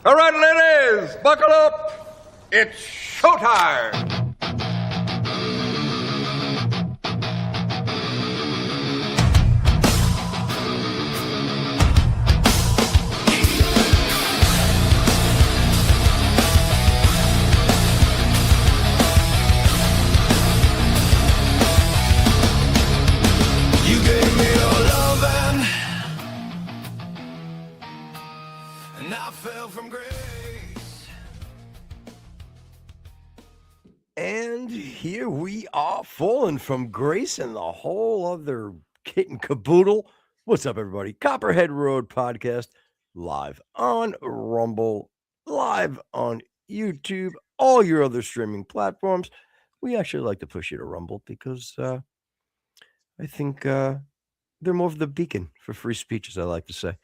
All right, ladies, buckle up. It's showtime. You gave me your loving, and I fell from grace. And here we are, falling from grace and the whole other kit and caboodle. What's up, everybody? Copperhead Road Podcast, live on Rumble, live on YouTube, all your other streaming platforms. We actually like to push you to Rumble because I think they're more of the beacon for free speech, as I like to say.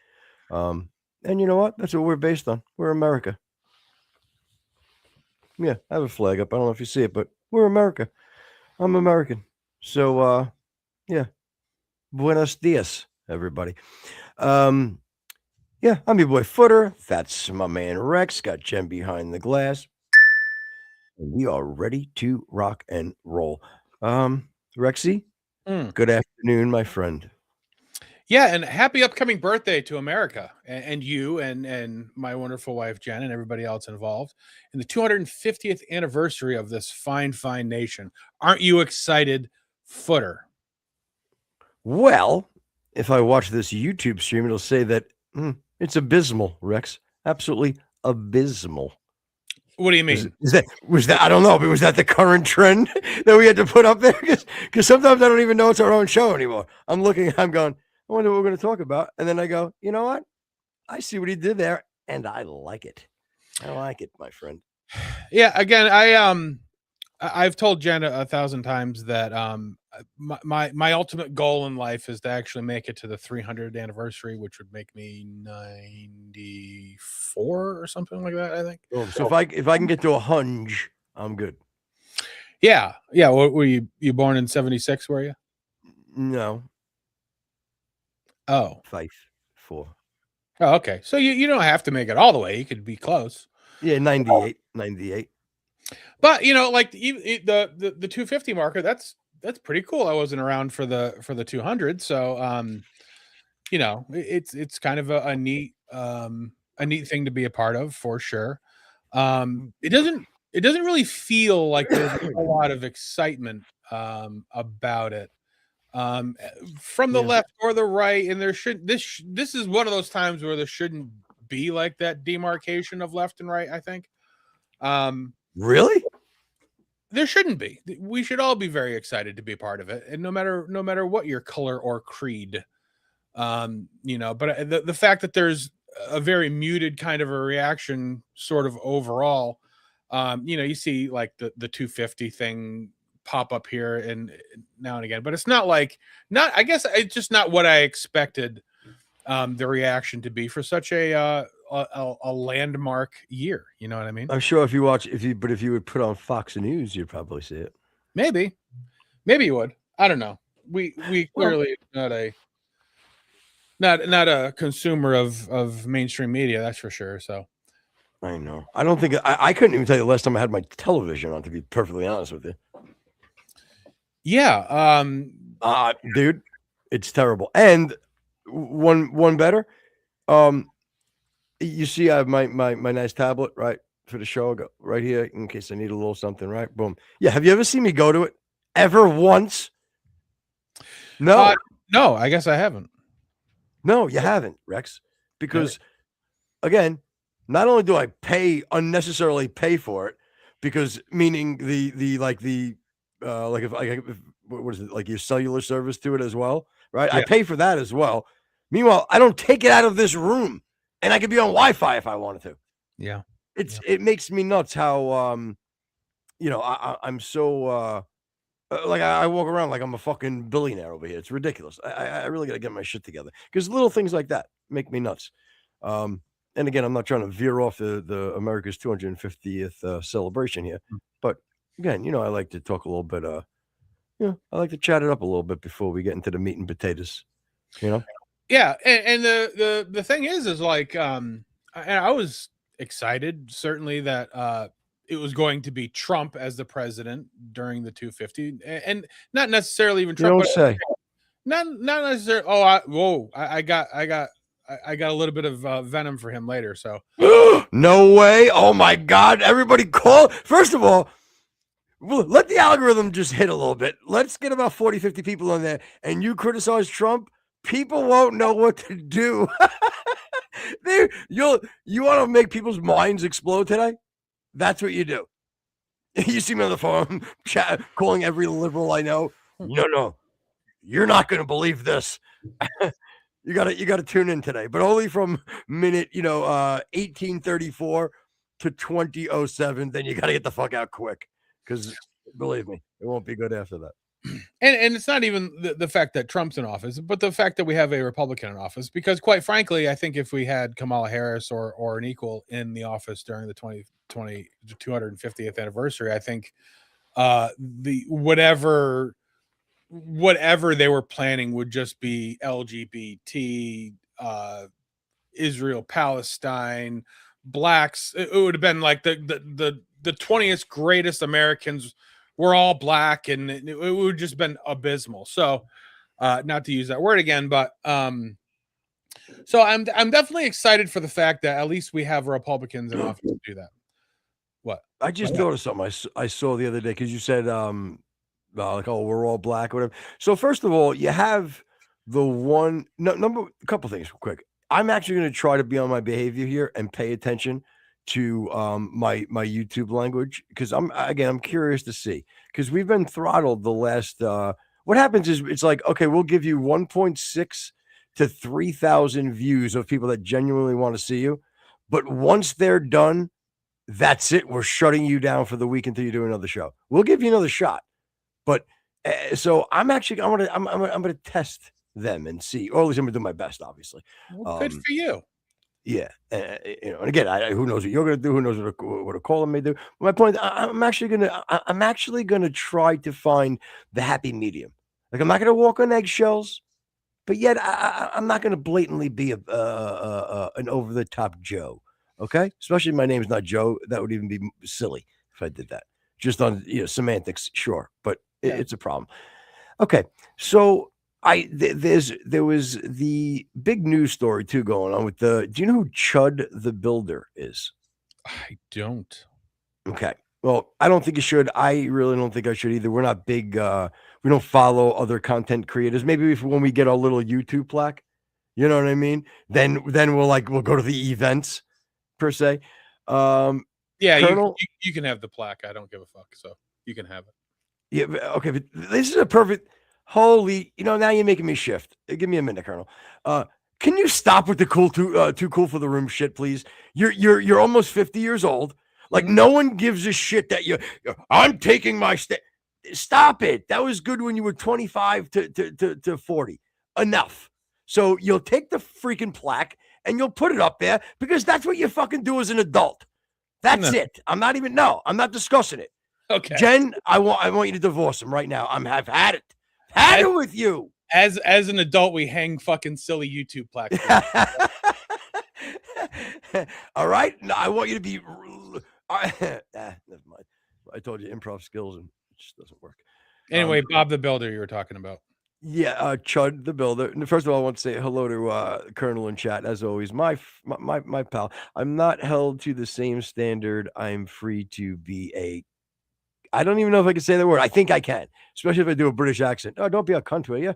And you know what? That's what we're based on. We're America. Yeah, I have a flag up. I don't know if you see it, but we're America. I'm American. So, yeah. Buenos dias, everybody. Yeah, I'm your boy Footer. That's my man Rex. Got Jen behind the glass. And we are ready to rock and roll. Rexy, good afternoon, my friend. Yeah, and happy upcoming birthday to America and you and my wonderful wife Jen and everybody else involved in the 250th anniversary of this fine, fine nation. Aren't you excited, Footer? Well, if I watch this YouTube stream, it'll say that it's abysmal, Rex. Absolutely abysmal. What do you mean? Was that I don't know, but was that the current trend that we had to put up there? Because sometimes I don't even know it's our own show anymore. I'm going, I wonder what we're going to talk about. And then I go, you know what? I see what he did there, and I like it. I like it, my friend. Yeah, again, I've told Jen 1,000 times that my ultimate goal in life is to actually make it to the 300th anniversary, which would make me 94 or something like that, I think. Oh, so if I can get to 100, I'm good. Yeah. Were you born in 76? Were you? No. Oh, 5, 4. Oh, okay. So you don't have to make it all the way. You could be close. Yeah, 98. But like the 250 marker, that's pretty cool. I wasn't around for the 200, so it's kind of a neat thing to be a part of for sure. It doesn't really feel like there's a lot of excitement about it from the left or the right, and this is one of those times where there shouldn't be like that demarcation of left and right, I think. Really? There shouldn't be. We should all be very excited to be a part of it, and no matter what your color or creed, but the fact that there's a very muted kind of a reaction sort of overall, you see like the 250 thing pop up here and now and again, but it's I guess it's just not what I expected the reaction to be for such a landmark year. You know what I mean? I'm sure if you would put on Fox News, you'd probably see it. Maybe you would. I don't know. We clearly not a consumer of mainstream media, that's for sure. So I know. I don't think I couldn't even tell you the last time I had my television on, to be perfectly honest with you. Yeah. Dude, it's terrible. And one better. You see, I have my nice tablet, right, for the show. I go right here in case I need a little something, right? Boom. Yeah. Have you ever seen me go to it? Ever once? No. No, I guess I haven't. No, you haven't, Rex. Because again, not only do I unnecessarily pay for it, because meaning if what is it, like your cellular service to it as well, right? Yeah. I pay for that as well. Meanwhile, I don't take it out of this room, and I could be on Wi-Fi if I wanted to. Yeah, it makes me nuts how I'm so like I walk around like I'm a fucking billionaire over here. It's ridiculous. I really got to get my shit together because little things like that make me nuts. And again, I'm not trying to veer off the America's 250th celebration here, but again, I like to talk a little bit. I like to chat it up a little bit before we get into the meat and potatoes. Yeah, and the thing is like, I was excited, certainly, that it was going to be Trump as the president during the 250, and not necessarily even You Trump, don't but say. not necessarily. I got a little bit of venom for him later. So No way. Oh my God. Everybody call. First of all, let the algorithm just hit a little bit. Let's get about 40, 50 people on there, and you criticize Trump, people won't know what to do. You want to make people's minds explode today? That's what you do. You see me on the phone, calling every liberal I know. No, you're not going to believe this. You gotta tune in today, but only from minute 1834 to 2007. Then you gotta get the fuck out quick, because believe me, it won't be good after that. and it's not even the fact that Trump's in office, but the fact that we have a Republican in office. Because quite frankly, I think if we had Kamala Harris or an equal in the office during the 250th anniversary, I think the whatever they were planning would just be LGBT, Israel, Palestine, blacks. It would have been like the 20th greatest Americans were all black, and it would just been abysmal. So, not to use that word again, but so I'm definitely excited for the fact that at least we have Republicans in office to do that. What? I just thought of something I saw the other day, because you said like, oh, we're all black or whatever. So first of all, you have the one a couple things real quick. I'm actually going to try to be on my behavior here and pay attention to my YouTube language, because I'm curious to see, because we've been throttled the last what happens is, it's like, okay, we'll give you 1.6 to 3,000 views of people that genuinely want to see you, but once they're done, that's it. We're shutting you down for the week until you do another show. We'll give you another shot, but so I'm gonna test them and see, or at least I'm gonna do my best, obviously. Well, good for you. Yeah, and again, who knows what you're gonna do? Who knows what a caller may do? My point, I'm actually gonna try to find the happy medium. Like, I'm not gonna walk on eggshells, but yet I'm not gonna blatantly be an over the top Joe. Okay, especially my name's not Joe. That would even be silly if I did that. Just on semantics, sure, but it's a problem. Okay, so there was the big news story too going on with do you know who Chud the Builder is? I don't. Okay. Well, I don't think you should. I really don't think I should either. We're not big. We don't follow other content creators. Maybe when we get our little YouTube plaque, you know what I mean? Then we'll go to the events per se. Yeah, Colonel, you can have the plaque. I don't give a fuck. So you can have it. Yeah. Okay. But this is a perfect. Holy, now you're making me shift. Give me a minute, Colonel. Can you stop with the too cool for the room shit, please? You're almost 50 years old. Like, no one gives a shit that I'm taking my step. Stop it. That was good when you were 25 to 40. Enough. So you'll take the freaking plaque and you'll put it up there, because that's what you fucking do as an adult. That's it. I'm not discussing it. Okay. Jen, I want you to divorce him right now. I've had it. Had it with you. As an adult, we hang fucking silly YouTube plaques. All right. No, I want you to be. Never mind. I told you, improv skills, and it just doesn't work. Anyway, Bob the Builder, you were talking about. Yeah, Chud the Builder. First of all, I want to say hello to Colonel in chat, as always. My pal. I'm not held to the same standard. I'm free to be I don't even know if I can say the word. I think I can, especially if I do a British accent. Oh, don't be a cunt, will you?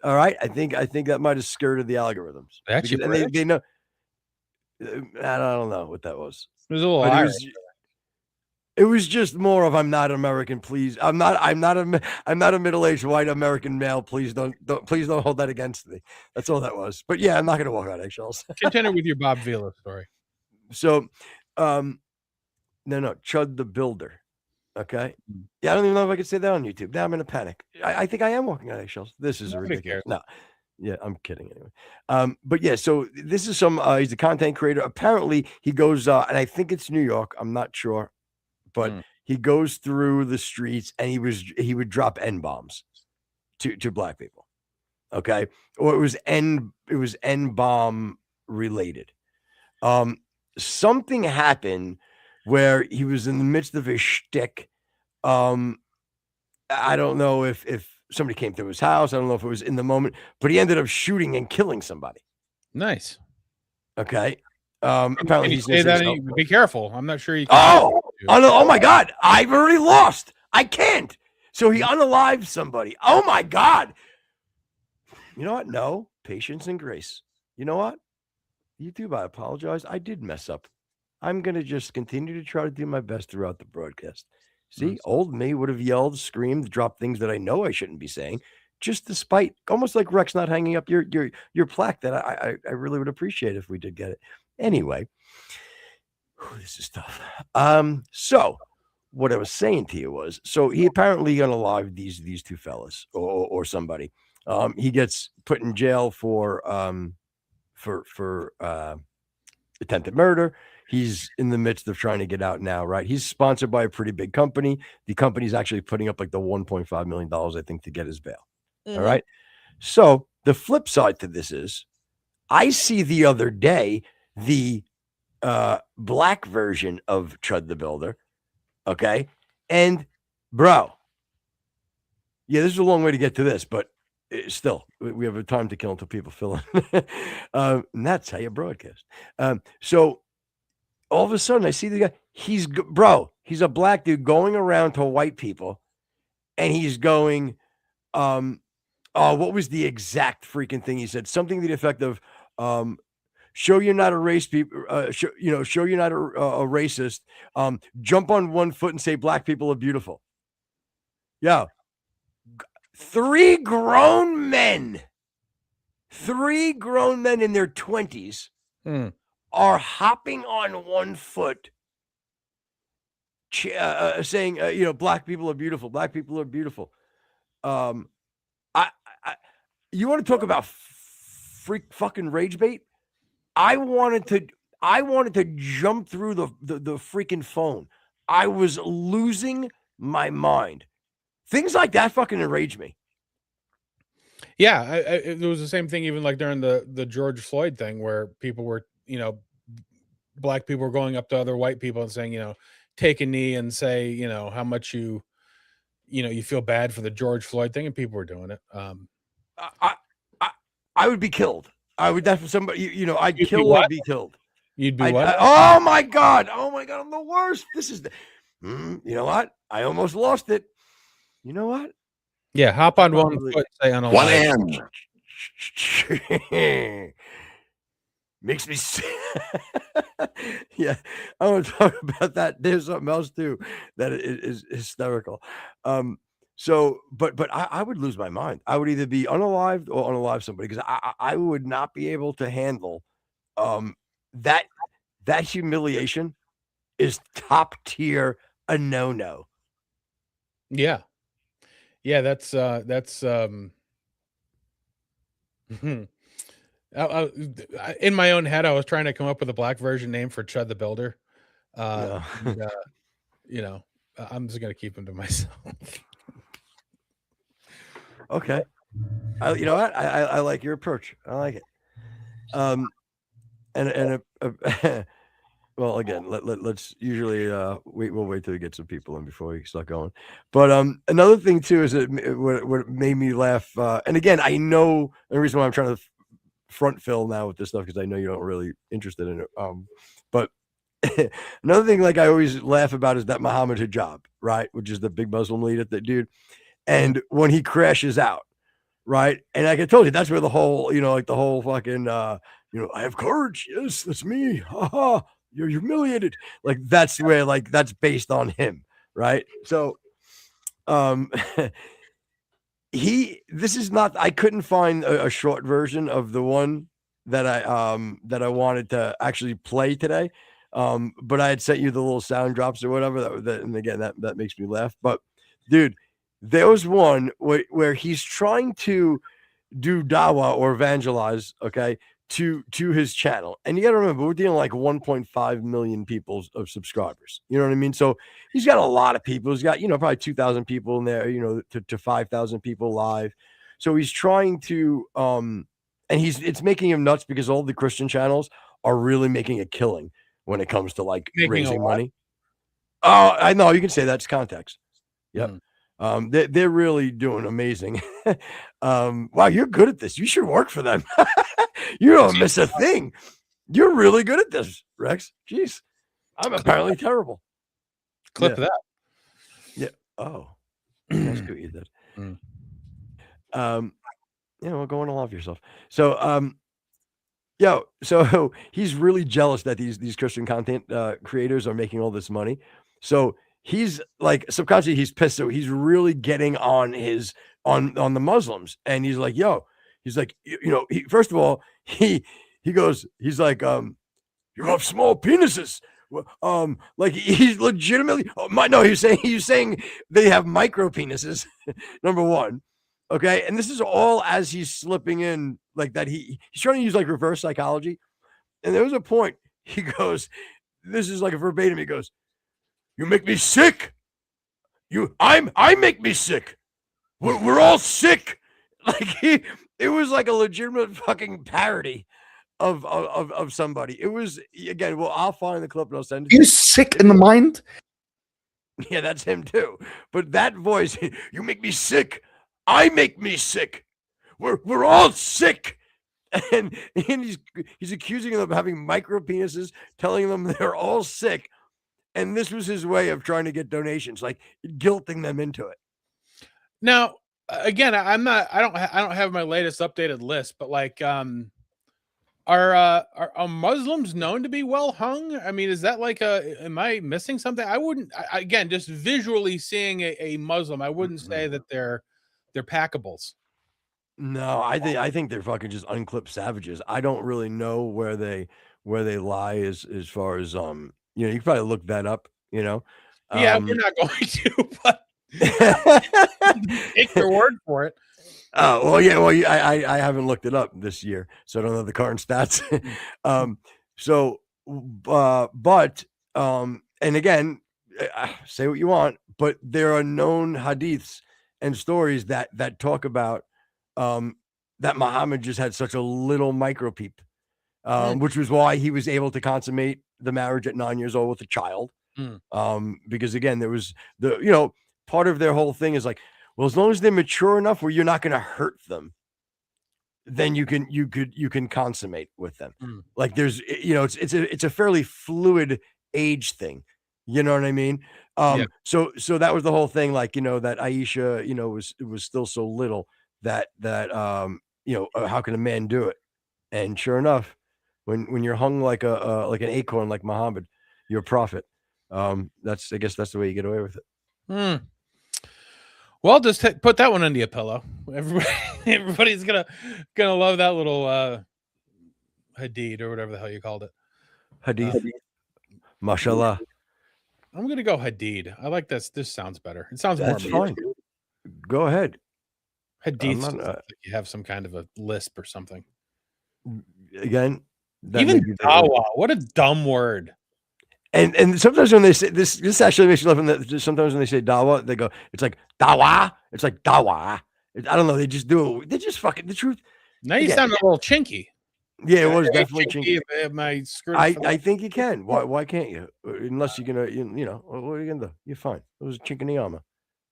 All right. I think that might have skirted the algorithms. Actually, they know. I don't know what that was. It was a little Irish. It was just more of, I'm not American, please. I'm not a middle-aged white American male. Please don't hold that against me. That's all that was. But yeah, I'm not gonna walk on eggshells. Continue with your Bob Vila story. So, no, Chud the Builder. Okay. Yeah, I don't even know if I could say that on YouTube. Now I'm in a panic. I think I am walking on eggshells. This is ridiculous. No. Yeah, I'm kidding anyway. But yeah, so this is he's a content creator. Apparently he goes, and I think it's New York. I'm not sure, but he goes through the streets and he would drop N-bombs to black people. Okay. Or it was N-bomb related. something happened where he was in the midst of his shtick. I don't know if somebody came to his house. I don't know if it was in the moment, but he ended up shooting and killing somebody. Nice. Okay. Can Apparently you he's say that? innocent. Be careful. I'm not sure you can. Oh my God. I've already lost. I can't. So he unalived somebody. Oh my God. You know what? No, patience and grace. You know what? YouTube, I apologize. I did mess up. I'm going to just continue to try to do my best throughout the broadcast. See, old me would have yelled, screamed, dropped things that I know I shouldn't be saying, just despite almost like Rex not hanging up your plaque that I really would appreciate if we did get it. Anyway, this is tough. So what I was saying to you was, so he apparently unalived these two fellas or somebody. He gets put in jail for attempted murder. He's in the midst of trying to get out now, right? He's sponsored by a pretty big company. The company's actually putting up like the $1.5 million, I think, to get his bail. All right. So the flip side to this is I see the other day the black version of Chud the Builder. Okay. And bro, yeah, this is a long way to get to this, but still, we have a time to kill until people fill in. And that's how you broadcast. So all of a sudden, I see the guy. He's a black dude going around to white people, and he's going, what was the exact freaking thing he said? Something to the effect of, show you're not a race people, show you're not a racist. Jump on one foot and say black people are beautiful. Yeah. Three grown men in their 20s are hopping on one foot, saying, black people are beautiful. Black people are beautiful. You want to talk about fucking rage bait? I wanted to jump through the freaking phone. I was losing my mind. Things like that fucking enrage me. Yeah, it was the same thing even like during the George Floyd thing where people were, black people were going up to other white people and saying, take a knee and say, how much you feel bad for the George Floyd thing, and people were doing it. I would be killed. I would definitely somebody, I'd kill or be killed. You'd be what? Oh my God, I'm the worst. This is you know what? I almost lost it. You know what? Yeah, hop on one foot, say on a One hand. Makes me yeah, I want to talk about that. There's something else too that is hysterical. So, but I would lose my mind. I would either be unalived or unalive somebody because I would not be able to handle that humiliation is top tier a no. Yeah. Yeah, that's in my own head, I was trying to come up with a black version name for Chud the Builder. And, I'm just gonna keep him to myself. Okay. You know what? I like your approach. I like it. Well, again, let's usually we'll wait till we get some people in before we start going. But another thing too is what made me laugh. And again, I know the reason why I'm trying to front fill now with this stuff because I know you're not really interested in it. But another thing, like I always laugh about, is that Muhammad Hijab, right, which is the big Muslim leader, that dude. And when he crashes out, right, and like I told you, that's where the whole, like the whole fucking, I have courage. Yes, that's me. Ha ha. You're humiliated. Like that's where, like, that's based on him, right? So, this is not. I couldn't find a short version of the one that I wanted to actually play today. But I had sent you the little sound drops or whatever. And again, that makes me laugh. But dude, there was one where he's trying to do dawa or evangelize, okay, to his channel. And you got to remember, we're dealing like 1.5 million people of subscribers. You know what I mean? So he's got a lot of people. He's got, probably 2,000 people in there, to 5,000 people live. So he's trying to, and it's making him nuts because all the Christian channels are really making a killing when it comes to like Making a raising lot? money. Oh, I know you can say that's context. Yep. Mm. They're really doing amazing. Wow, you're good at this. You should work for them. You don't miss a thing. You're really good at this, Rex. Jeez, I'm apparently terrible. Clip of that. Yeah. Oh, I see what you did. Mm. Well, go on and love yourself. So, so he's really jealous that these Christian content creators are making all this money. So he's like subconsciously he's pissed. So he's really getting on on the Muslims, and he's like, he's like, first of all, he goes, he's like, you have small penises. Like he's legitimately. No, he's saying they have micro penises. Number one, okay, and this is all as he's slipping in like that. He's trying to use like reverse psychology, and there was a point he goes, "This is like a verbatim." He goes, "You make me sick. I make me sick. We're all sick." Like it was like a legitimate fucking parody of somebody. It was again. Well, I'll find the clip and I'll send it. Are you sick in the mind? Yeah, that's him too. But that voice, you make me sick. I make me sick. We're all sick. And he's accusing them of having micro penises, telling them they're all sick. And this was his way of trying to get donations, like guilting them into it. Now, again, I don't have my latest updated list, but like, are Muslims known to be well hung? I mean, is that like am I missing something? I wouldn't, again, just visually seeing a Muslim, I wouldn't say that they're packables. No, I think they're fucking just unclipped savages. I don't really know where they lie as far as you can probably look that up, Yeah, we're not going to, but take your word for it. Oh, well, yeah. Well, I haven't looked it up this year, so I don't know the current stats. And again, say what you want, but there are known hadiths and stories that talk about that Muhammad just had such a little micro peep, which was why he was able to consummate the marriage at 9 years old with a child. Because again, there was part of their whole thing is like, well, as long as they're mature enough where you're not going to hurt them, then you can consummate with them. Like there's, it's a fairly fluid age thing. You know what I mean? So that was the whole thing. Like, that Aisha, was still so little that how can a man do it? And sure enough, when you're hung like like an acorn, like Muhammad, you're a prophet. I guess that's the way you get away with it. Well, just put that one under your pillow. Everybody's gonna love that little hadith or whatever the hell you called it. Hadith. Mashallah. I'm gonna go hadith. I like this. This sounds better. It sounds That's more fine. Go ahead. Hadith. Like you have some kind of a lisp or something. Again, even dawa. What a dumb word. And sometimes when they say this actually makes you laugh. Sometimes when they say dawa, they go, it's like dawa. It's like dawa. I don't know. They just do it. They just fucking the truth. Now you sound a little chinky. Yeah, it was definitely chinky. My skirt. I think you can. Why can't you? Unless you're gonna, what are you gonna do? You're fine. It was a chink in the armor.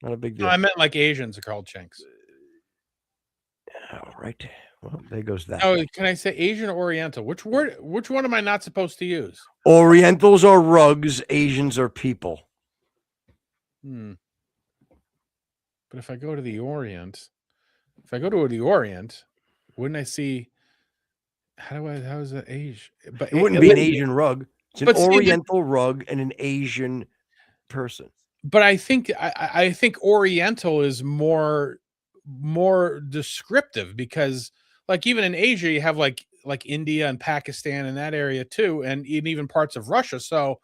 Not a big deal. No, I meant like Asians are called chinks. All right. Well, there goes that. Oh, can I say Asian or Oriental? Which one am I not supposed to use? Orientals are rugs. Asians are people. But if I go to the Orient, wouldn't I see? How is that Asian? But it wouldn't be an Asian rug. It's an Oriental rug and an Asian person. But I think Oriental is more descriptive because, like, even in Asia, you have like India and Pakistan in that area too, and even parts of Russia. So,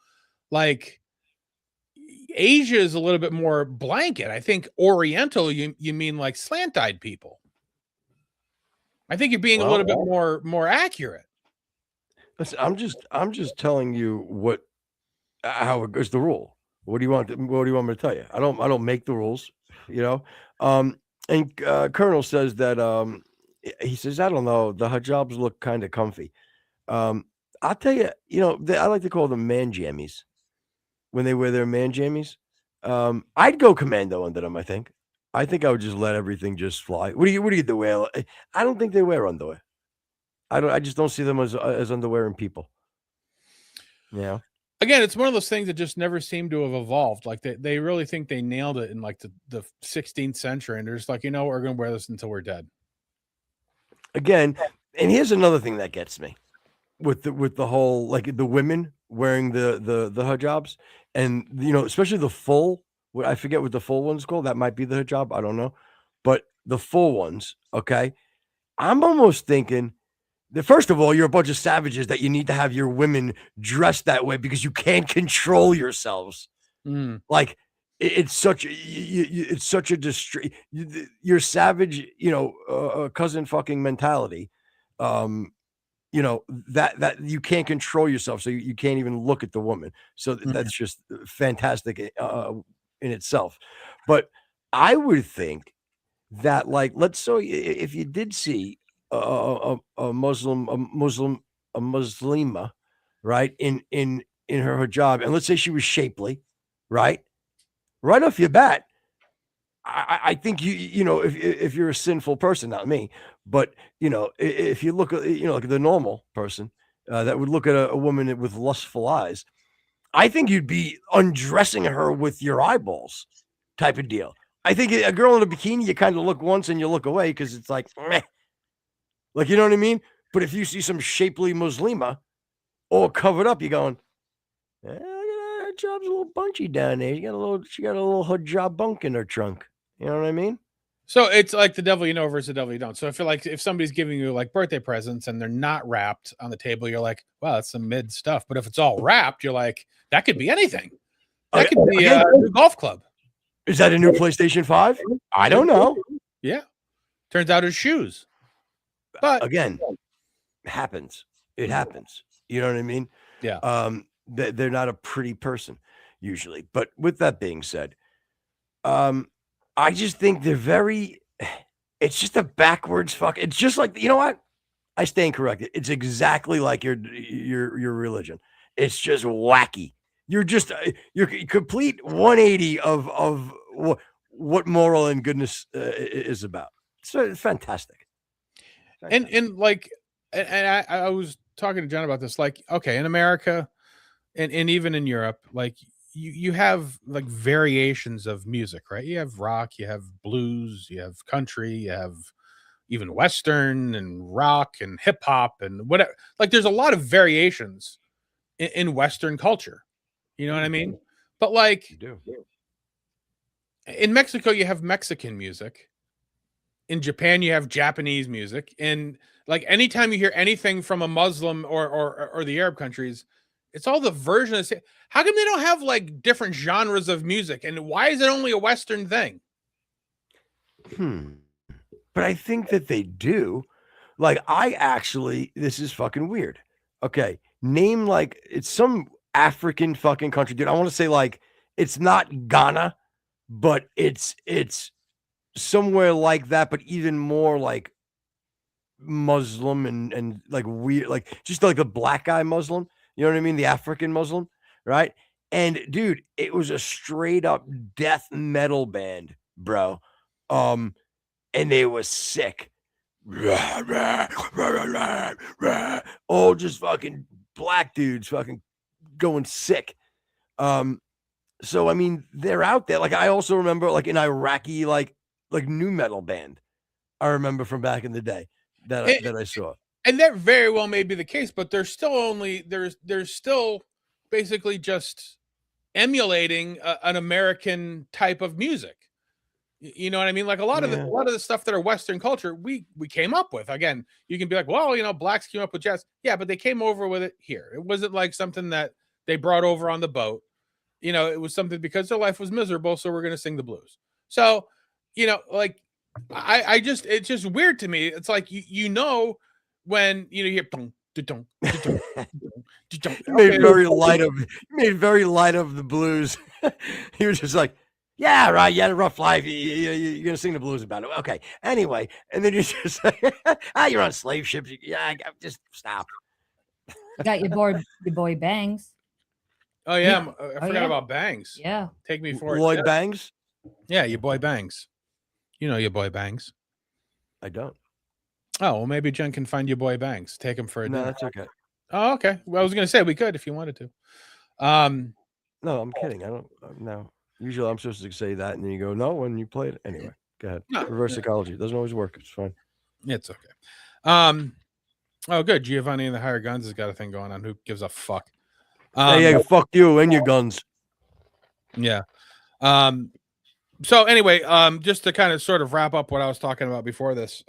like, Asia is a little bit more blanket. I think Oriental, you mean like slant-eyed people. I think you're being a little bit more accurate. Listen, I'm just telling you how it goes. The rule. What do you want? What do you want me to tell you? I don't make the rules. And Colonel says that he says, I don't know, the hijabs look kind of comfy. I'll tell you, I like to call them man jammies when they wear their man jammies. I'd go commando under them. I think I would just let everything just fly. What do you wear? I don't think they wear underwear. I just don't see them as underwearing people. Yeah. Again, it's one of those things that just never seem to have evolved. Like they really think they nailed it in like the 16th century, and they're just like, we're going to wear this until we're dead. Again, and here's another thing that gets me with the whole, like, the women wearing the hijabs, and especially the full. I forget what the full one's called. That might be the hijab. I don't know, but the full ones. Okay, I'm almost thinking. First of all, you're a bunch of savages that you need to have your women dressed that way because you can't control yourselves. Like it's such a your savage, cousin fucking mentality. That you can't control yourself, so you can't even look at the woman. So that's just fantastic in itself. But I would think that, like, let's say if you did see a Muslima, right, in her hijab, and let's say she was shapely, right off your bat, I think if you're a sinful person, not me, but if you look at like the normal person that would look at a woman with lustful eyes, I think you'd be undressing her with your eyeballs, type of deal. I think a girl in a bikini, you kind of look once and you look away because it's like, meh. Like, you know what I mean? But if you see some shapely Muslima all covered up, you're going, her job's a little bunchy down there. She got a little hijab bunk in her trunk. You know what I mean? So it's like the devil you know versus the devil you don't. So if somebody's giving you like birthday presents and they're not wrapped on the table, you're like, wow, that's some mid stuff. But if it's all wrapped, you're like, that could be anything. That could be a new golf club. Is that a new PlayStation 5? I don't know. Yeah. Turns out it's shoes. But again, it happens. It happens. You know what I mean? Yeah. They're not a pretty person usually. But with that being said, I just think they're very. It's just a backwards fuck. It's just like, you know what? I stand corrected. It's exactly like your religion. It's just wacky. You're complete 180 of what moral and goodness is about. So it's fantastic. And like, and I was talking to John about this. Like, okay, in America, and even in Europe, like you have like variations of music, right? You have rock, you have blues, you have country, you have even Western and rock and hip hop and whatever. Like, there's a lot of variations in Western culture. You know what I mean? But like, You do. in Mexico, you have Mexican music. In Japan, you have Japanese music. And like, anytime you hear anything from a Muslim or the Arab countries, it's all the version of. How come they don't have like different genres of music? And why is it only a Western thing? But I think that they do. Like, this is fucking weird. Okay, name, like, it's some African fucking country, dude. I want to say, like, it's not Ghana, but it's somewhere like that, but even more like Muslim and like weird, like just like the black guy Muslim. You know what I mean? The African Muslim, right? And dude, it was a straight up death metal band, bro. And they were sick. All just fucking black dudes fucking going sick. So I mean, they're out there. Like, I also remember like an Iraqi like new metal band. I remember from back in the day that I saw. And that very well may be the case, but they're still basically just emulating an American type of music. You know what I mean? Like, a lot of the stuff that are Western culture, we came up with. Again, you can be like, well, blacks came up with jazz. Yeah, but they came over with it here. It wasn't like something that they brought over on the boat. It was something because their life was miserable, so we're going to sing the blues. So, like, it's just weird to me. It's like, when you hear made very light of the blues. He was just like, yeah, right, you had a rough life. You're gonna sing the blues about it. Okay. Anyway, and then you're just like, you're on slave ships. Yeah, just stop. You got your boy Bangs. Oh yeah, I forgot yeah. about Bangs. Yeah. Take me for Lloyd it. Bangs? Yeah, your boy Bangs. You know your boy Bangs. I don't. Oh, well, maybe Jen can find your boy Bangs. Take him for a No, dinner. that's okay. Oh, okay. Well, I was going to say we could if you wanted to. No, I'm kidding. I don't. No. Usually I'm supposed to say that, and then you go, no, when you play it. Anyway, go ahead. No. Reverse psychology. It doesn't always work. It's fine. It's okay. Oh, good. Giovanni and the Higher Guns has got a thing going on. Who gives a fuck? Yeah, fuck you and your guns. Yeah. So anyway, just to kind of sort of wrap up what I was talking about before this,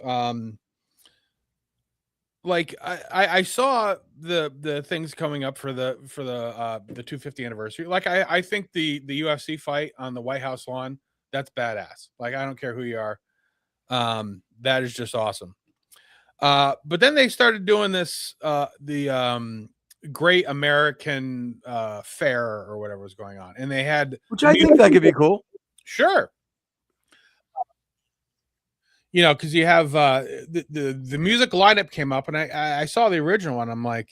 like I saw the things coming up for the 250 anniversary. Like I think the UFC fight on the White House lawn, that's badass. Like I don't care who you are, that is just awesome. But then they started doing this the Great American Fair or whatever was going on, and they had, which I think that could be cool. Sure. You know, because you have the music lineup came up, and I saw the original one. I'm like,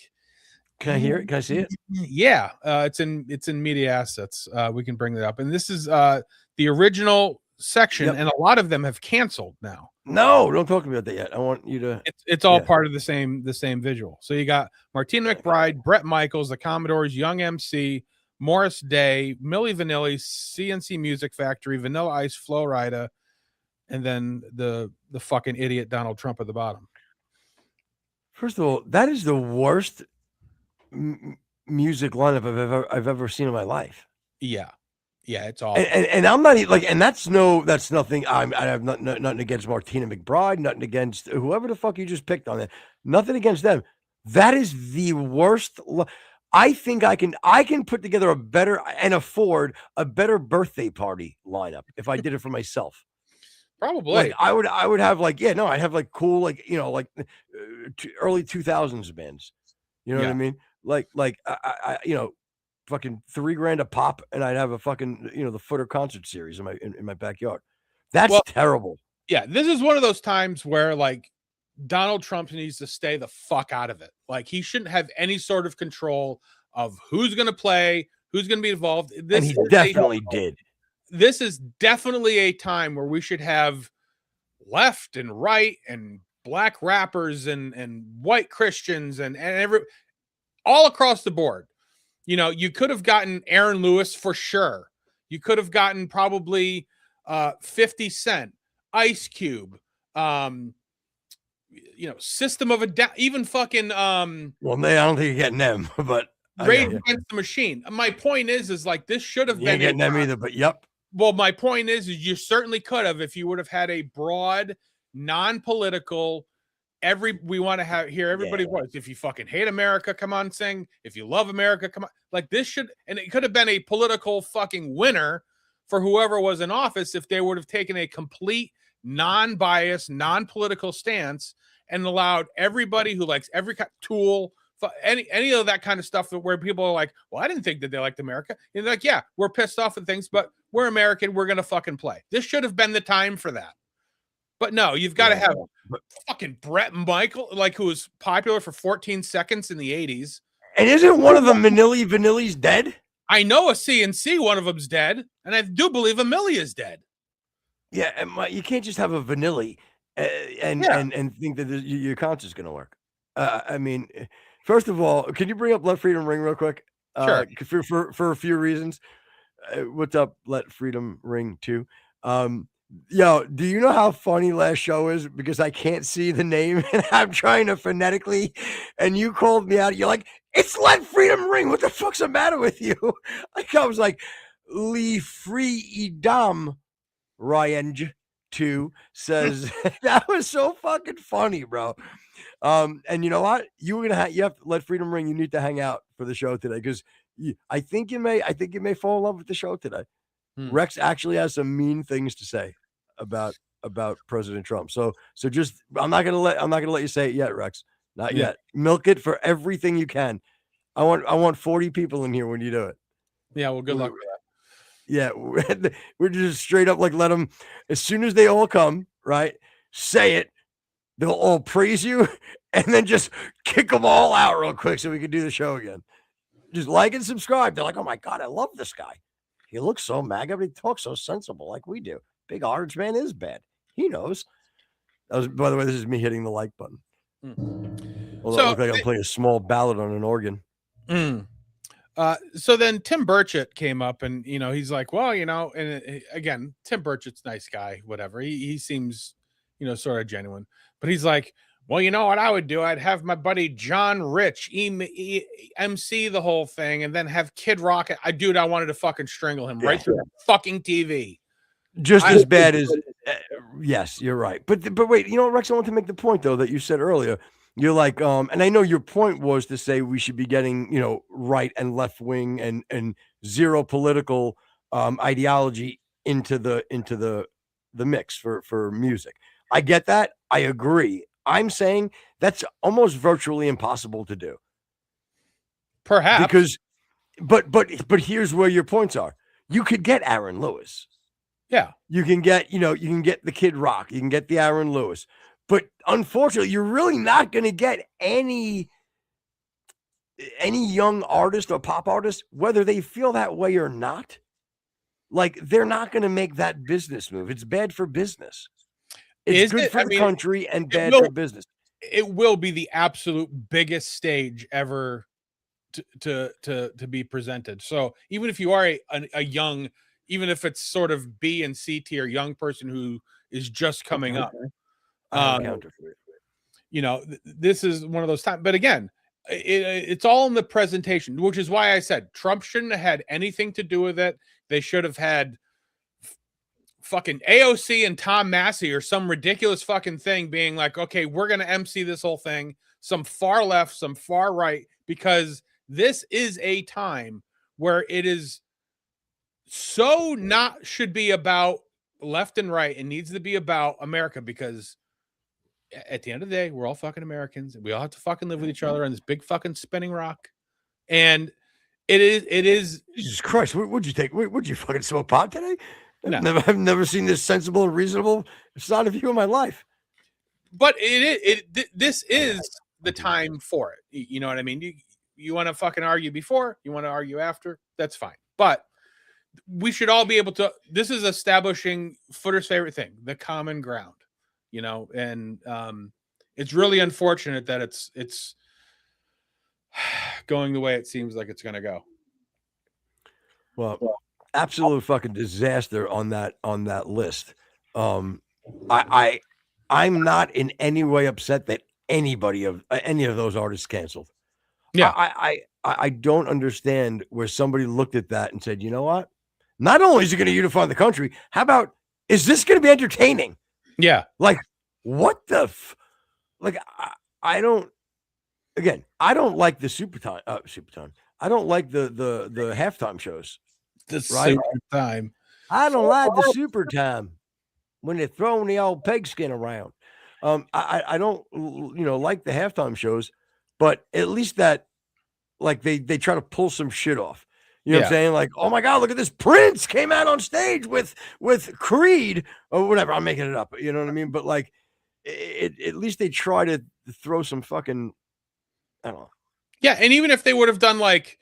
can I hear it? Can I see it? Yeah, it's in media assets. We can bring that up, and this is the original section, and a lot of them have canceled now. No, don't talk to me about that yet. I want you to. It's all part of the same visual. So you got Martina McBride, Bret Michaels, the Commodores, Young MC, Morris Day, Milli Vanilli, CNC Music Factory, Vanilla Ice, Flo Rida, and then the fucking idiot Donald Trump at the bottom. First of all, that is the worst music lineup I've ever seen in my life. Yeah, it's awful. And I'm not like, and that's nothing. I have nothing against Martina McBride, nothing against whoever the fuck you just picked on that. Nothing against them. That is the worst. I think I can put together a better and afford a better birthday party lineup if I did it for myself. Probably. Like I would have like, I'd have like cool, like, like early 2000s bands. You know what I mean? Like I fucking $3,000 a pop, and I'd have a fucking, the Footer concert series in my backyard. That's terrible. Yeah, this is one of those times where like Donald Trump needs to stay the fuck out of it. Like he shouldn't have any sort of control of who's going to play, who's going to be involved. And he definitely did. This is definitely a time where we should have left and right and black rappers and white Christians and all across the board. You know, you could have gotten Aaron Lewis for sure. You could have gotten probably 50 Cent, Ice Cube, System of a Down, even fucking well, I don't think you're getting them, but Rage Against the Machine. My point is like this should have been getting them either, but yep. Well, my point is you certainly could have if you would have had a broad, non-political. We want to hear everybody's voice. If you fucking hate America, come on, sing. If you love America, come on. Like this should, and it could have been a political fucking winner for whoever was in office if they would have taken a complete non-biased, non-political stance and allowed everybody who likes every Tool, any of that kind of stuff where people are like, well, I didn't think that they liked America. And they're like, yeah, we're pissed off at things, but we're American. We're going to fucking play. This should have been the time for that. But no, you've got to have fucking Bret Michael, like who was popular for 14 seconds in the 80s. And isn't one of them Vanilli's dead? I know a CNC, one of them's dead. And I do believe a Millie is dead. Yeah, and you can't just have a Vanilli and think that your concert's going to work. I mean, first of all, can you bring up Let Freedom Ring real quick? Sure. For a few reasons. What's up, Let Freedom Ring 2? Yo, do you know how funny last show is? Because I can't see the name and I'm trying to phonetically, and you called me out. You're like, it's Let Freedom Ring. What the fuck's the matter with you? Like I was like, Lee Free Idam Ryanj 2 says that was so fucking funny, bro. And you know what? You have to Let Freedom Ring. You need to hang out for the show today because I think you may fall in love with the show today. Rex actually has some mean things to say about President Trump. So just I'm not gonna let you say it yet, Rex. Not yet. Milk it for everything you can. I want 40 people in here when you do it. Yeah, well, good luck with that. Yeah, we're just straight up like let them as soon as they all come, right? Say it, they'll all praise you and then just kick them all out real quick so we can do the show again. Just like and subscribe. They're like, oh my God, I love this guy. He looks so MAGA, but he talks so sensible like we do. Big Orange Man is bad. He knows. By the way, this is me hitting the like button. Although I look like I'm playing a small ballad on an organ. So then Tim Burchett came up and, he's like, well, and again, Tim Burchett's nice guy, whatever. He seems, sort of genuine, but he's like, well, you know what I would do? I'd have my buddy John Rich MC the whole thing and then have Kid Rock. I wanted to fucking strangle him right through the fucking TV. Just as bad as, yes, you're right. But wait, Rex, I want to make the point though, that you said earlier. You're like, and I know your point was to say we should be getting, right and left wing and zero political ideology into the mix for music. I get that. I agree. I'm saying that's almost virtually impossible to do. Perhaps because, but here's where your points are. You could get Aaron Lewis. Yeah, you can get the Kid Rock, you can get the Aaron Lewis, but unfortunately, you're really not going to get any young artist or pop artist, whether they feel that way or not. Like they're not going to make that business move. It's bad for business. It's good for the country and bad for business. It will be the absolute biggest stage ever to be presented. So even if you are a young, even if it's sort of B and C tier young person who is just coming up, this is one of those times. But again, it's all in the presentation, which is why I said Trump shouldn't have had anything to do with it. They should have had fucking AOC and Tom Massey or some ridiculous fucking thing being like, okay, we're going to MC this whole thing, some far left, some far right, because this is a time where it is should be about left and right. It needs to be about America, because at the end of the day, we're all fucking Americans and we all have to fucking live with each other on this big fucking spinning rock. And it is Jesus Christ. What'd you take? Would you fucking smoke pot today? No. I've never seen this sensible and reasonable side of you in my life. But this is the time for it. You know what I mean? You want to fucking argue before, you want to argue after, that's fine. But we should all be able to, this is establishing Footer's favorite thing, the common ground, and it's really unfortunate that it's going the way it seems like it's going to go. Well, absolute fucking disaster on that list. I'm not in any way upset that any of those artists canceled. Yeah, I don't understand where somebody looked at that and said, you know what? Not only is it going to unify the country, how about, is this going to be entertaining? Yeah. Like, what the I don't like the super time. I don't like the halftime shows. Super time. I don't like the super time when they're throwing the old pigskin around. I don't, like the halftime shows, but at least that, like they try to pull some shit off. You know what I'm saying? Like, oh my God, look at this. Prince came out on stage with Creed or whatever. I'm making it up. You know what I mean? But like, at least they try to throw some fucking, I don't know. Yeah. And even if they would have done like,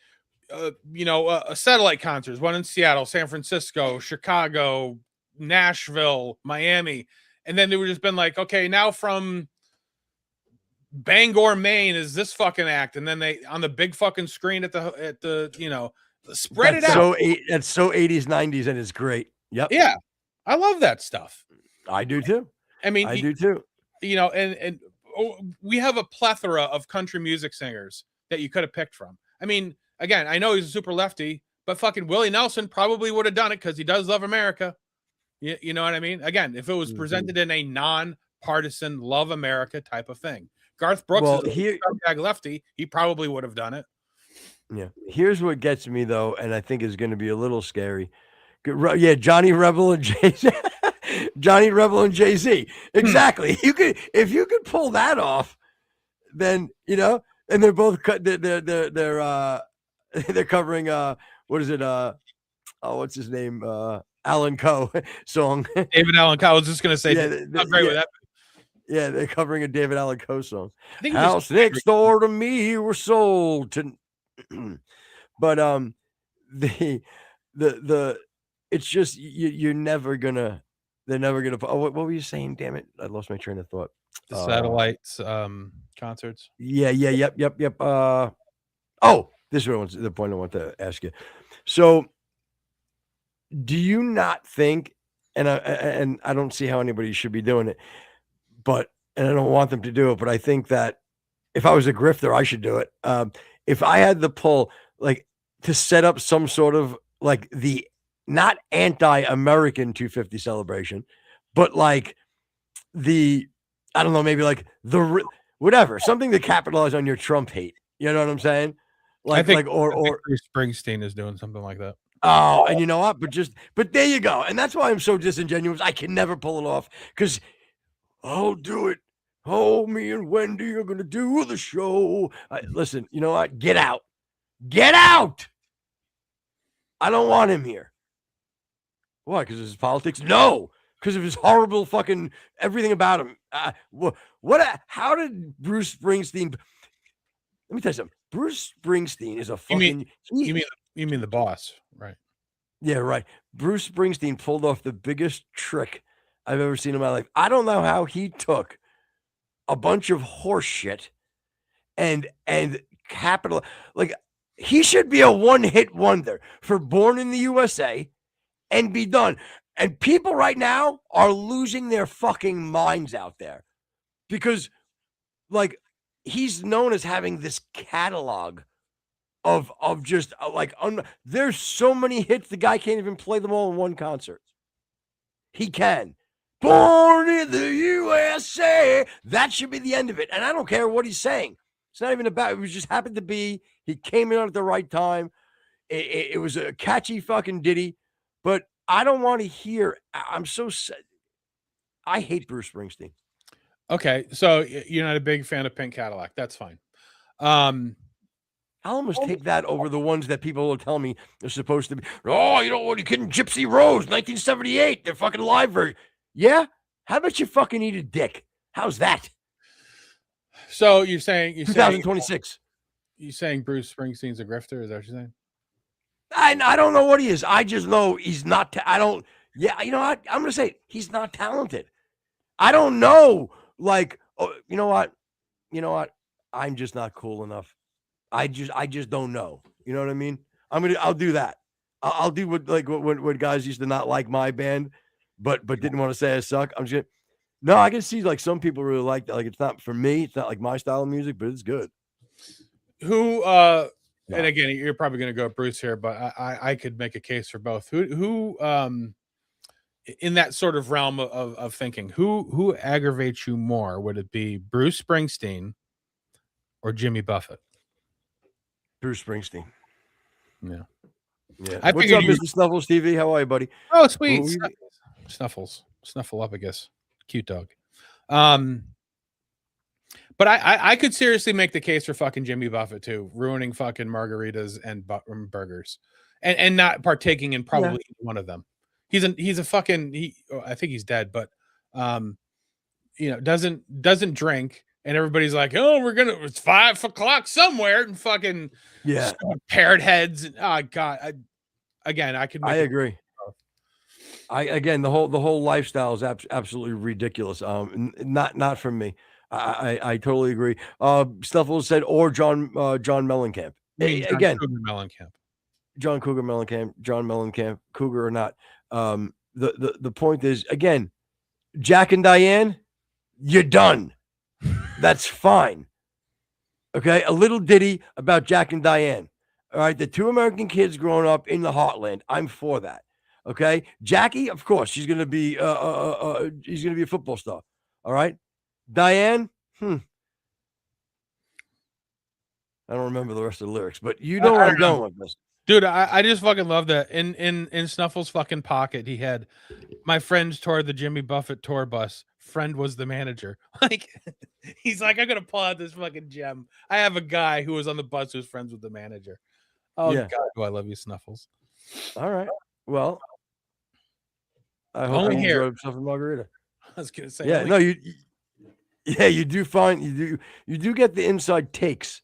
satellite concerts, one in Seattle, San Francisco, Chicago, Nashville, Miami. And then they would just been like, okay, now from Bangor, Maine is this fucking act. And then they, on the big fucking screen at the spread it out. That's so 80s, 90s, and it's great. Yep. Yeah. I love that stuff. I do too. I mean, I do too. And we have a plethora of country music singers that you could have picked from. I mean, again, I know he's a super lefty, but fucking Willie Nelson probably would have done it because he does love America. You know what I mean? Again, if it was presented in a non-partisan love America type of thing. Garth Brooks is a lefty. He probably would have done it. Yeah. Here's what gets me though, and I think is going to be a little scary. Yeah, Johnny Rebel and Jay-Z. Johnny Rebel and Jay-Z. Exactly. If you could pull that off, then and they're both they're covering what is it? What's his name? Alan Coe song. David Allen Coe. I was just gonna say, how great would that be? Yeah, they're covering a David Allan Coe song. I think House next door to me were sold to, but the it's just you're never gonna. They're never gonna. Oh, what were you saying? Damn it! I lost my train of thought. the satellites concerts. Yeah. Yep. Oh, this is the point I want to ask you. So, do you not think? And I don't see how anybody should be doing it, and I don't want them to do it. But I think that if I was a grifter, I should do it. If I had the pull, like to set up some sort of like the not anti-American 250 celebration, but like the I don't know, maybe like whatever, something to capitalize on your Trump hate. You know what I'm saying? I think Or Bruce Springsteen is doing something like that. oh, and you know what? But there you go. And that's why I'm so disingenuous. I can never pull it off because I'll do it. Oh, me and Wendy are gonna do the show. Listen, you know what? Get out. Get out. I don't want him here. Why? Because of his politics? No, because of his horrible fucking everything about him. How did Bruce Springsteen? Let me tell you something. Bruce Springsteen is a fucking. You mean the boss, right? Yeah, right. Bruce Springsteen pulled off the biggest trick I've ever seen in my life. I don't know how he took a bunch of horse shit and capital like he should be a one-hit wonder for Born in the USA and be done. And people right now are losing their fucking minds out there because like he's known as having this catalog of just there's so many hits the guy can't even play them all in one concert. He can. Born in the USA. That should be the end of it. And I don't care what he's saying. It's not even about it. Was just happened to be. He came in at the right time. It was a catchy fucking ditty, but I don't want to hear. I'm so sad. I hate Bruce Springsteen. Okay, so you're not a big fan of Pink Cadillac. That's fine. I'll almost take that over the ones that people will tell me they're supposed to be. Oh, you know what? You kidding? Gypsy Rose, 1978. They're fucking live version. Yeah? How about you fucking eat a dick? How's that? So you're saying 2026. You saying Bruce Springsteen's a grifter? Is that what you're saying? I don't know what he is. I just know he's not. I don't. Yeah, you know what? I'm gonna say he's not talented. I don't know. Like, oh, you know what? I'm just not cool enough. I just don't know. You know what I mean? I'll do that. I'll do what guys used to not like my band, but didn't want to say I suck. I'm just gonna, no, I can see like some people really like that. Like it's not for me. It's not like my style of music, but it's good. Who and again, you're probably gonna go Bruce here, but I could make a case for both. Who in that sort of realm of thinking, who aggravates you more? Would it be Bruce Springsteen or Jimmy Buffett? Bruce Springsteen. Yeah. What's up, Mr. Snuffles TV? How are you, buddy? Oh, sweet. Snuffles. Snuffle up, I guess. Cute dog. But I could seriously make the case for fucking Jimmy Buffett too, ruining fucking margaritas and burgers, and not partaking in probably one of them. He's a fucking I think he's dead, but doesn't drink, and everybody's like, oh, it's 5 o'clock somewhere, and fucking parrot heads. And, oh God, I could. I agree. The whole lifestyle is absolutely ridiculous. Not for me. I totally agree. Snuffles said, or John Mellencamp. Again, John Cougar Mellencamp, John Mellencamp, Cougar or not. The point is, again, Jack and Diane, you're done. That's fine. Okay, a little ditty about Jack and Diane. All right, the two American kids growing up in the heartland. I'm for that. Okay, Jackie, of course, she's gonna be he's gonna be a football star. All right, Diane, I don't remember the rest of the lyrics, but you know where I'm going with this. Dude, I just fucking love that. In Snuffle's fucking pocket, he had my friends toured the Jimmy Buffett tour bus. Friend was the manager. Like, he's like, I'm gonna pull out this fucking gem. I have a guy who was on the bus who's friends with the manager. Oh God, do I love you, Snuffles. All right. Well, I hope you enjoyed yourself a margarita. I was gonna say, yeah, no, you Yeah, you do get the inside takes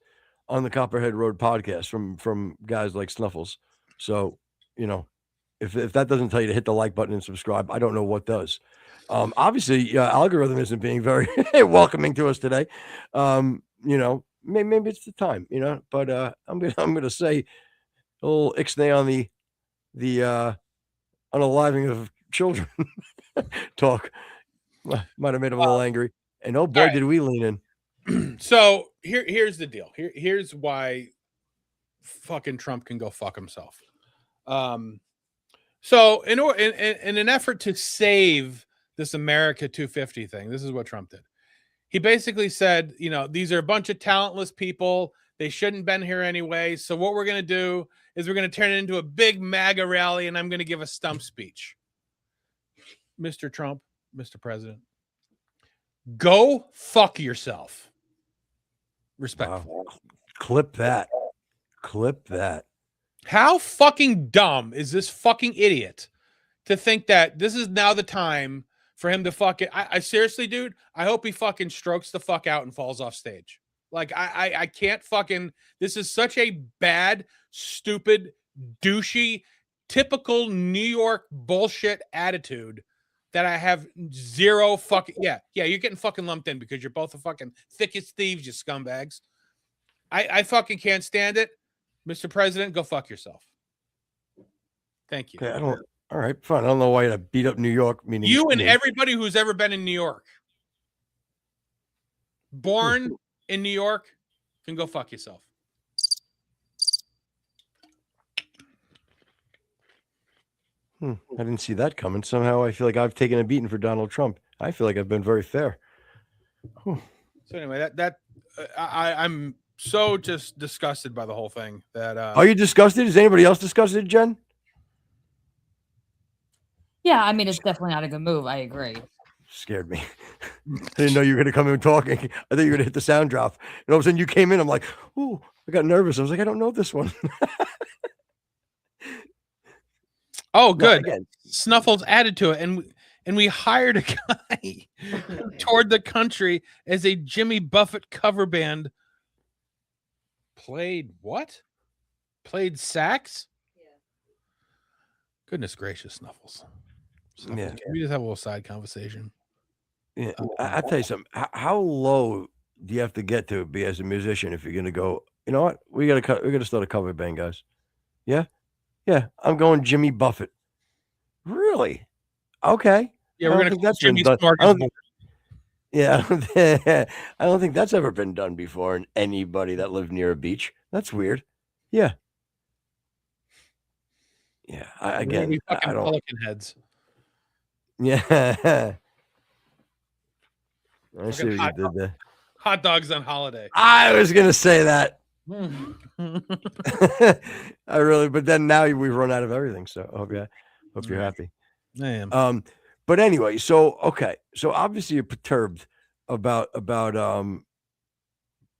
on the Copperhead Road podcast from guys like Snuffles. So, if that doesn't tell you to hit the like button and subscribe, I don't know what does. Obviously, algorithm isn't being very welcoming to us today. Maybe it's the time, but I'm gonna say a little ixnay on the unaliving of children talk. Might have made him a little angry. And oh boy, right. did we lean in. So here's the deal. Here's why fucking Trump can go fuck himself. So in an effort to save this America 250 thing, this is what Trump did. He basically said, these are a bunch of talentless people. They shouldn't been here anyway. So what we're going to do is we're going to turn it into a big MAGA rally, and I'm going to give a stump speech. Mr. Trump, Mr. President, go fuck yourself. Respectful. Wow. Clip that. How fucking dumb is this fucking idiot to think that this is now the time for him to fucking... I seriously, dude, I hope he fucking strokes the fuck out and falls off stage. Like, I can't fucking... This is such a bad, stupid, douchey, typical New York bullshit attitude that I have zero fucking... Yeah, you're getting fucking lumped in because you're both the fucking thickest thieves, you scumbags. I fucking can't stand it. Mr. President, go fuck yourself. Thank you. Okay, all right, fine. I don't know why you beat up New York. Meaning you and everybody who's ever been in New York, born in New York, can go fuck yourself. I didn't see that coming. Somehow I feel like I've taken a beating for Donald Trump. I feel like I've been very fair. So anyway, I'm so just disgusted by the whole thing that Are you disgusted? Is anybody else disgusted, Jen? Yeah, I mean, it's definitely not a good move. I agree. Scared me. I didn't know you were going to come in talking. I thought you were going to hit the sound drop. And all of a sudden you came in. I'm like, ooh, I got nervous. I was like, I don't know this one. Oh, good. No, Snuffles added to it. And we hired a guy toured the country as a Jimmy Buffett cover band. Played sax? Yeah. Goodness gracious, Snuffles. Yeah. Can we just have a little side conversation? Yeah. I'll tell you something. How low do you have to get to be as a musician if you're going to go, you know what? We're going to start a cover band, guys. Yeah? Yeah. I'm going Jimmy Buffett. Really? Okay. Yeah, we're going to call Jimmy Smorgasbord. Yeah, I don't think that's ever been done before in anybody that lived near a beach. That's weird. Yeah. Yeah. I don't. Pelican heads. Yeah. I see what you did there. Hot dogs on holiday. I was gonna say that. But then now we've run out of everything. So I hope you're happy. I am. But anyway, so obviously you're perturbed about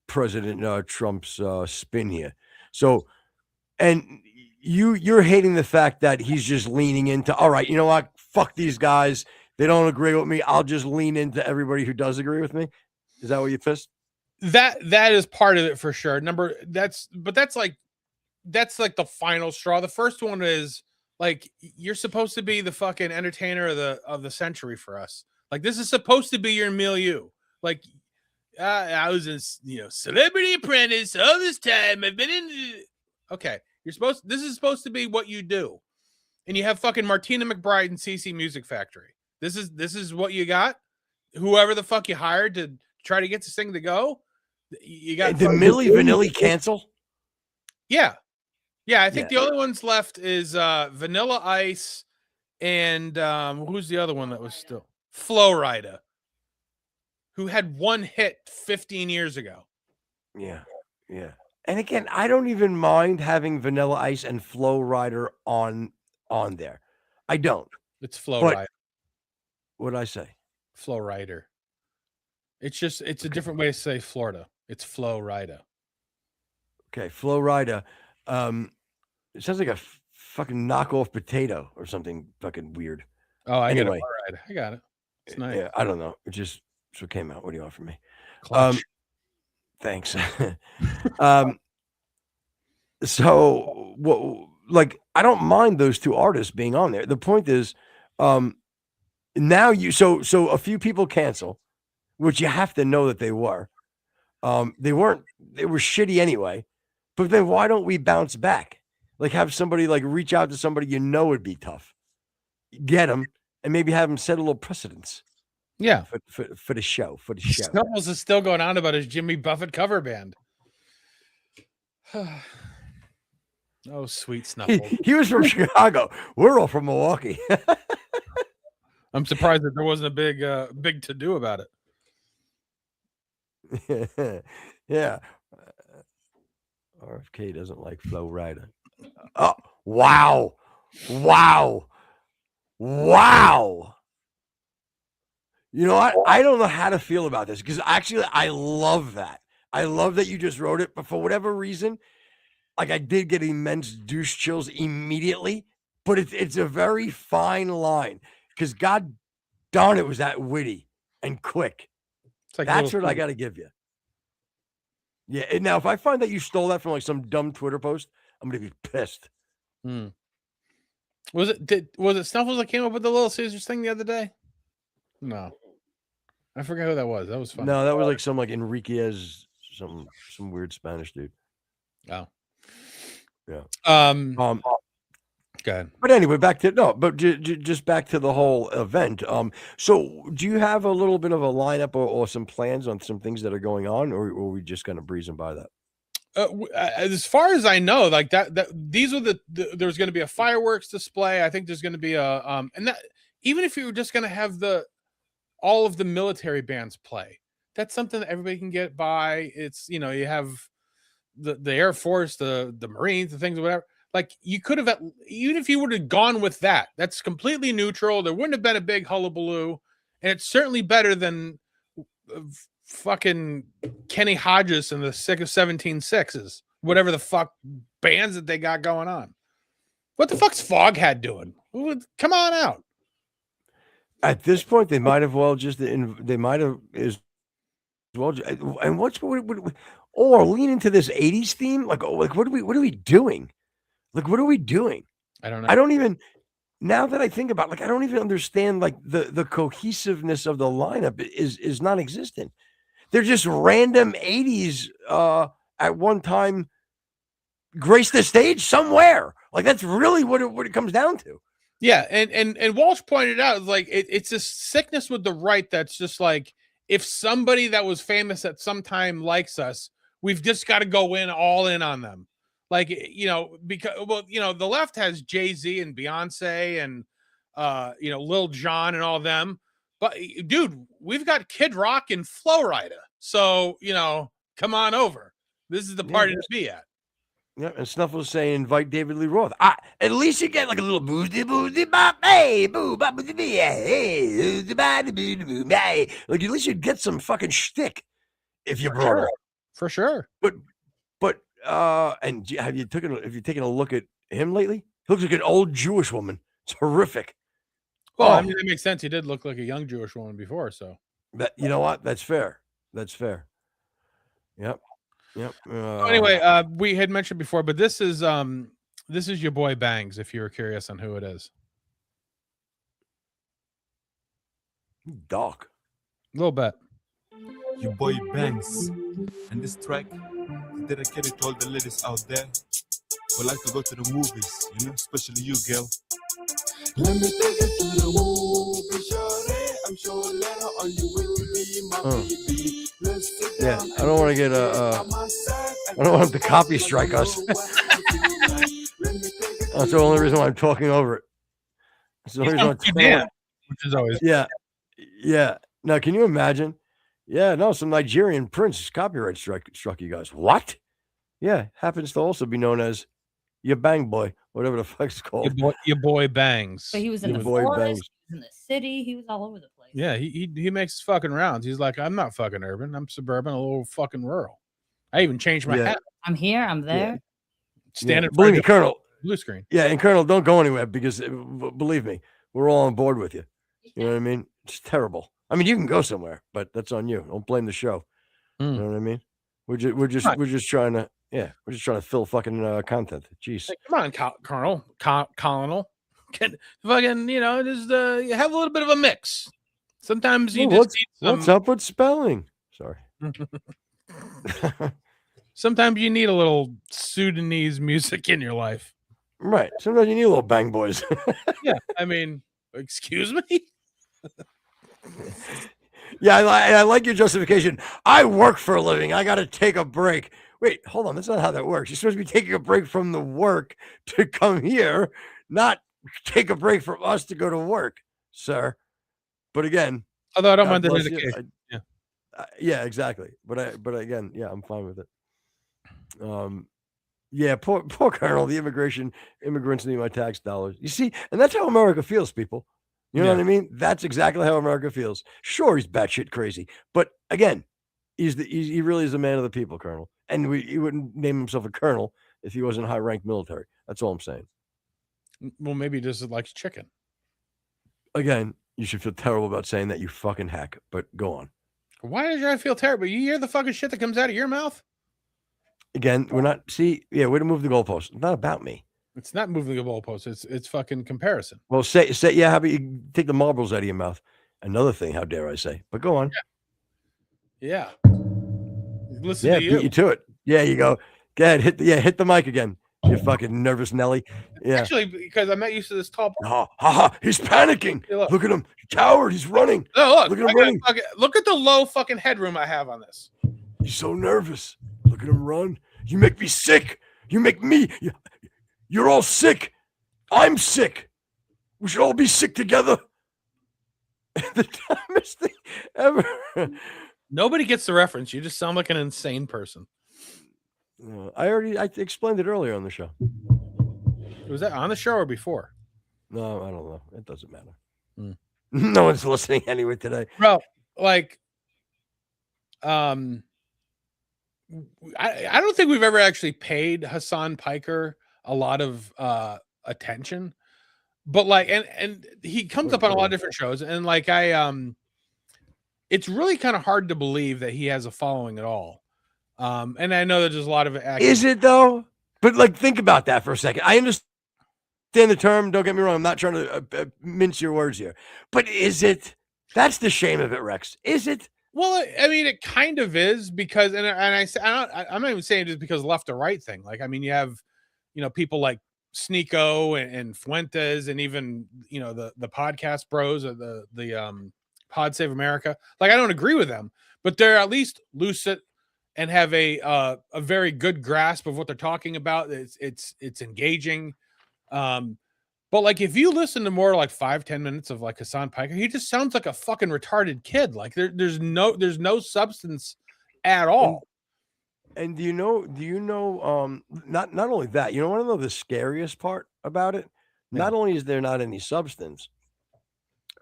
President Trump's spin here. So, and you're hating the fact that he's just leaning into, all right, you know what? Fuck these guys. They don't agree with me. I'll just lean into everybody who does agree with me. Is that what you pissed? That is part of it for sure. That's like the final straw. The first one is, like, you're supposed to be the fucking entertainer of the century for us. Like, this is supposed to be your milieu. Like, I was in, Celebrity Apprentice all this time. I've been in. Okay, this is supposed to be what you do, and you have fucking Martina McBride and CC Music Factory. This is what you got. Whoever the fuck you hired to try to get this thing to go, you got. Did Milli Vanilli cancel? Yeah. Yeah, I think the only ones left is Vanilla Ice and who's the other one that was still? Flo Rida, who had one hit 15 years ago. Yeah. And again, I don't even mind having Vanilla Ice and Flo Rida on there. I don't. It's Flo Rida. What'd I say? Flo Rida. It's a different way to say Florida. It's Flo Rida. Okay, Flo Rida. It sounds like a fucking knockoff potato or something fucking weird. Oh, I got it. I got it. It's nice. Yeah, I don't know. It just So it came out. What do you want from me? Clutch. Thanks. So like I don't mind those two artists being on there. The point is, now so a few people cancel, which you have to know that they were. They were shitty anyway. But then why don't we bounce back? Like have somebody like reach out to somebody you know would be tough, get them, and maybe have them set a little precedence. Yeah, for the show. For the show. Snuffles is still going on about his Jimmy Buffett cover band. Oh, sweet Snuffles. He was from Chicago. We're all from Milwaukee. I'm surprised that there wasn't a big to do about it. Yeah. RFK doesn't like Flo Rida. Oh, wow. You know what? I don't know how to feel about this because actually I love that. I love that you just wrote it, but for whatever reason, like I did get immense douche chills immediately, but it's a very fine line because God darn it was that witty and quick. Like that's what I got to give you. Yeah. And now, if I find that you stole that from like some dumb Twitter post, I'm gonna be pissed. Was it Snuffles that came up with the Little Caesars thing the other day? No, I forget who that was. That was fun. No, that was like some like Enriquez, some weird Spanish dude. Oh, yeah. Go ahead. But anyway, just back to the whole event. So do you have a little bit of a lineup or some plans on some things that are going on, or are we just gonna breezing by that? As far as I know, like that these are there's going to be a fireworks display. I think there's going to be a and that even if you were just going to have all of the military bands play, that's something that everybody can get by. It's you have the Air Force, the Marines, the things, or whatever. Like you could have, even if you would have gone with that, that's completely neutral. There wouldn't have been a big hullabaloo, and it's certainly better than fucking Kenny Hodges and the Sick of 17-6s, whatever the fuck bands that they got going on. What the fuck's Foghat doing? Come on out. At this point, they might have well just they might have as well. And what or lean into this 80s theme? Like what are we doing? Like what are we doing? I don't know. I don't even. Now that I think about it, like I don't even understand like the cohesiveness of the lineup is non-existent. They're just random 80s at one time grace the stage somewhere. Like that's really what it comes down to. Yeah, and Walsh pointed out like it's this sickness with the right that's just like if somebody that was famous at some time likes us, we've just got to go all in on them. Like because the left has Jay-Z and Beyonce and Lil Jon and all them. But dude, we've got Kid Rock and Flo Rida. So, come on over. This is the party to be at. Yeah, and Snuffles saying invite David Lee Roth. At least you get like a little boozy bop, hey, boo bop, hey, like at least you'd get some fucking shtick if you brought it. For sure. But and have you taken a look at him lately? He looks like an old Jewish woman. It's horrific. Well, I mean, that makes sense. He did look like a young Jewish woman before, so that you know what? That's fair. Yep. Anyway, we had mentioned before, but this is your boy Bangs. If you were curious on who it is, Doc. A little bit. Your boy Bangs, and this track dedicated to all the ladies out there who like to go to the movies, especially you, girl. Let me take it to the movie, shorty. I'm sure later on you will be my baby. Let's sit down. Yeah, I don't want to get I don't want him to copy strike us. That's the only reason why I'm talking over it. That's the only reason which is always yeah. Now, can you imagine? Yeah, no, some Nigerian prince copyright struck you guys. What? Yeah, happens to also be known as your bang boy, whatever the fuck it's called. Your boy Bangs. But he was in the forest, he was in the city, he was all over the place. Yeah, he makes fucking rounds. He's like, I'm not fucking urban, I'm suburban, a little fucking rural. I even changed my hat. I'm here, I'm there. Yeah. Standing Believe me, Colonel. Blue screen. Yeah, and Colonel, don't go anywhere because believe me, we're all on board with you. You know what I mean? It's terrible. I mean, you can go somewhere, but that's on you. Don't blame the show. Mm. You know what I mean? We're just trying to fill fucking content. Jeez. Hey, come on, Colonel. Can fucking just you have a little bit of a mix. Sometimes you Well, just need some. what's up with spelling? Sorry. Sometimes you need a little Sudanese music in your life. Right. Sometimes you need a little bang boys. Yeah, I mean, excuse me. Yeah, I like your justification. I work for a living. I got to take a break. Wait, hold on. That's not how that works. You're supposed to be taking a break from the work to come here, not take a break from us to go to work, sir. But again, Although I don't God mind the bless you. dedication. Yeah, exactly. But again, yeah, I'm fine with it. Yeah, poor Colonel. The immigrants need my tax dollars. You see, and that's how America feels, people. You know what I mean? That's exactly how America feels. Sure, he's batshit crazy, but again, he really is a man of the people, Colonel. And he wouldn't name himself a colonel if he wasn't high-ranked military. That's all I'm saying. Well, maybe he just likes chicken. Again, you should feel terrible about saying that, you fucking hack. But go on. Why did I feel terrible? You hear the fucking shit that comes out of your mouth? Again, we're not. See, yeah, way to move the goalpost. It's not about me. It's not moving the goalpost. It's fucking comparison. Well, say, yeah. How about you take the marbles out of your mouth? Another thing. How dare I say? But go on. Yeah. Listen Yeah, to you. beat you to it. Yeah, you go. Go ahead, hit the mic again. You fucking nervous Nelly. Yeah. Actually, because I'm not used to this tall. He's panicking. Hey, look at him, coward. He's running. Oh, look at him running. Look at the low fucking headroom I have on this. He's so nervous. Look at him run. You make me sick. You make me. You're all sick. I'm sick. We should all be sick together. The dumbest thing ever. Nobody gets the reference. You just sound like an insane person. I explained it earlier on the show. Was that on the show or before? No, I don't know. It doesn't matter. No one's listening anyway today. Bro, like, I don't think we've ever actually paid Hasan Piker a lot of attention, but like, and he comes up on a lot of different shows, and like it's really kind of hard to believe that he has a following at all. And I know that there's a lot of Is it though? But like, think about that for a second. I understand the term. Don't get me wrong. I'm not trying to mince your words here. But is it? That's the shame of it, Rex. Is it? Well, I mean, it kind of is because, I'm not even saying just because left or right thing. Like, I mean, you have, people like Sneeko and Fuentes, and even the podcast bros or the Pod Save America. Like, I don't agree with them, but they're at least lucid and have a very good grasp of what they're talking about. It's engaging. But like, if you listen to more like 5-10 minutes of like Hasan Piker, he just sounds like a fucking retarded kid. Like there's no substance at all. And do you know, not only that, you want to know the scariest part about it? Yeah. Not only is there not any substance,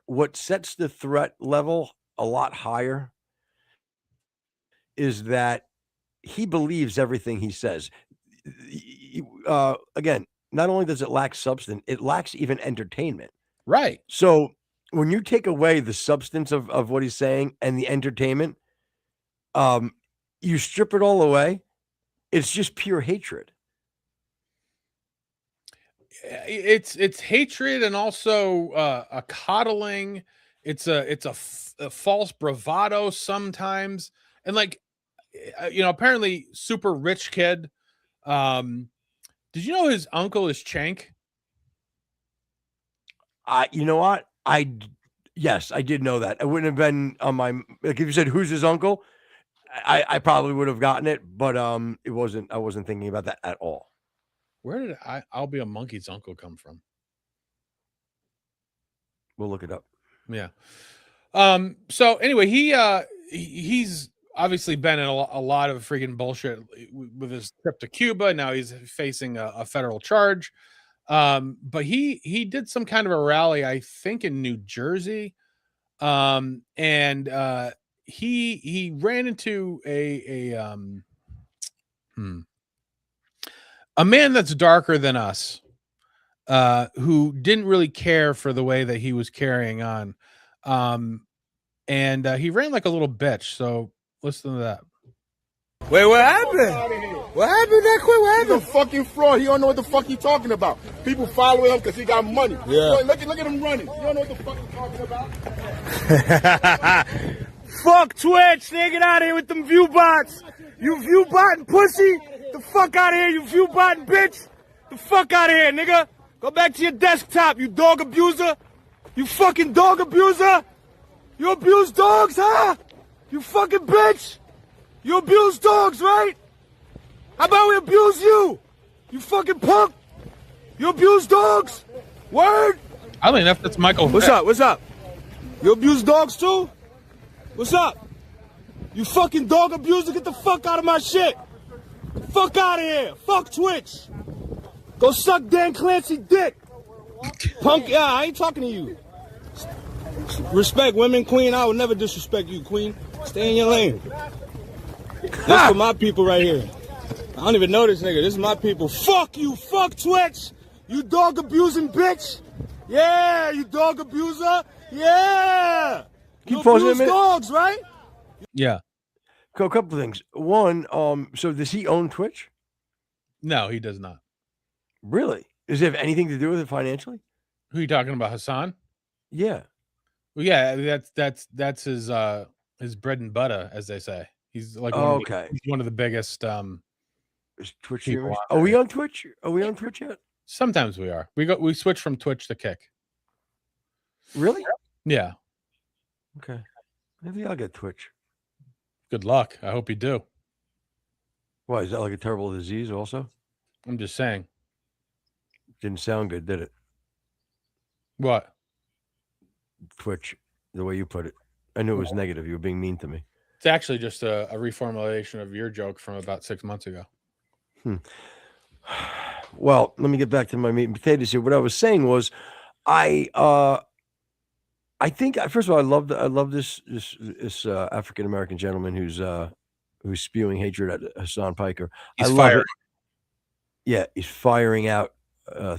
what sets the threat level a lot higher is that he believes everything he says. Again, not only does it lack substance, it lacks even entertainment. Right. So when you take away the substance of what he's saying and the entertainment, you strip it all away, it's just pure hatred. It's hatred and also a coddling. It's a false bravado sometimes. And like, apparently super rich kid. Did you know his uncle is Chank? You know what? Yes, I did know that. I wouldn't have been on my, like, if you said who's his uncle, I probably would have gotten it, but it wasn't. I wasn't thinking about that at all. Where did I'll be a monkey's uncle come from? We'll look it up. Yeah. So anyway, he's obviously been in a lot of freaking bullshit with his trip to Cuba. Now he's facing a federal charge. But he did some kind of a rally, I think, in New Jersey. And he ran into a man that's darker than us, who didn't really care for the way that he was carrying on. and he ran like a little bitch. So listen to that. Wait, what happened? What happened that quick? What He's a happened? fucking fraud. He don't know what the fuck he talking about. People following him because he got money. Yeah. Look at him running. You don't know what the fuck he's talking about. Fuck Twitch, nigga. Get out of here with them view bots. You view botting pussy. The fuck out of here, you view botting bitch. The fuck out of here, nigga. Go back to your desktop, you dog abuser. You fucking dog abuser. You abuse dogs, huh? You fucking bitch. You abuse dogs, right? How about we abuse you? You fucking punk. You abuse dogs? Word? Oddly enough, that's Michael. What's up? What's up? You abuse dogs too? What's up? You fucking dog abuser, get the fuck out of my shit. Fuck out of here. Fuck Twitch. Go suck Dan Clancy dick. Punk, yeah, I ain't talking to you. Respect women, queen. I would never disrespect you, queen. Stay in your lane. This for my people right here. I don't even know this nigga. This is my people. Fuck you. Fuck Twitch. You dog abusing bitch. Yeah, you dog abuser. Yeah. Keep You pausing a abuse minute. dogs, right? Yeah. A couple things. One, so does he own Twitch? No, he does not. Really? Does it have anything to do with it financially? Who are you talking about, Hasan? Yeah. Well, yeah, that's his bread and butter, as they say. He's like he's one of the biggest Is Twitch people streamers? on Are we there. on Twitch? Are we on Twitch yet? Sometimes we are. We switch from Twitch to Kick. Really? Yeah. Okay. Maybe I'll get Twitch. Good luck. I hope you do. Why, is that like a terrible disease also? I'm just saying. Didn't sound good, did it? What? Twitch, the way you put it. I knew it was negative. You were being mean to me. It's actually just a reformulation of your joke from about 6 months ago. Well, let me get back to my meat and potatoes here. What I was saying was, I think first of all, I love this African American gentleman who's spewing hatred at Hasan Piker. He's I love fired. it. Yeah, he's firing out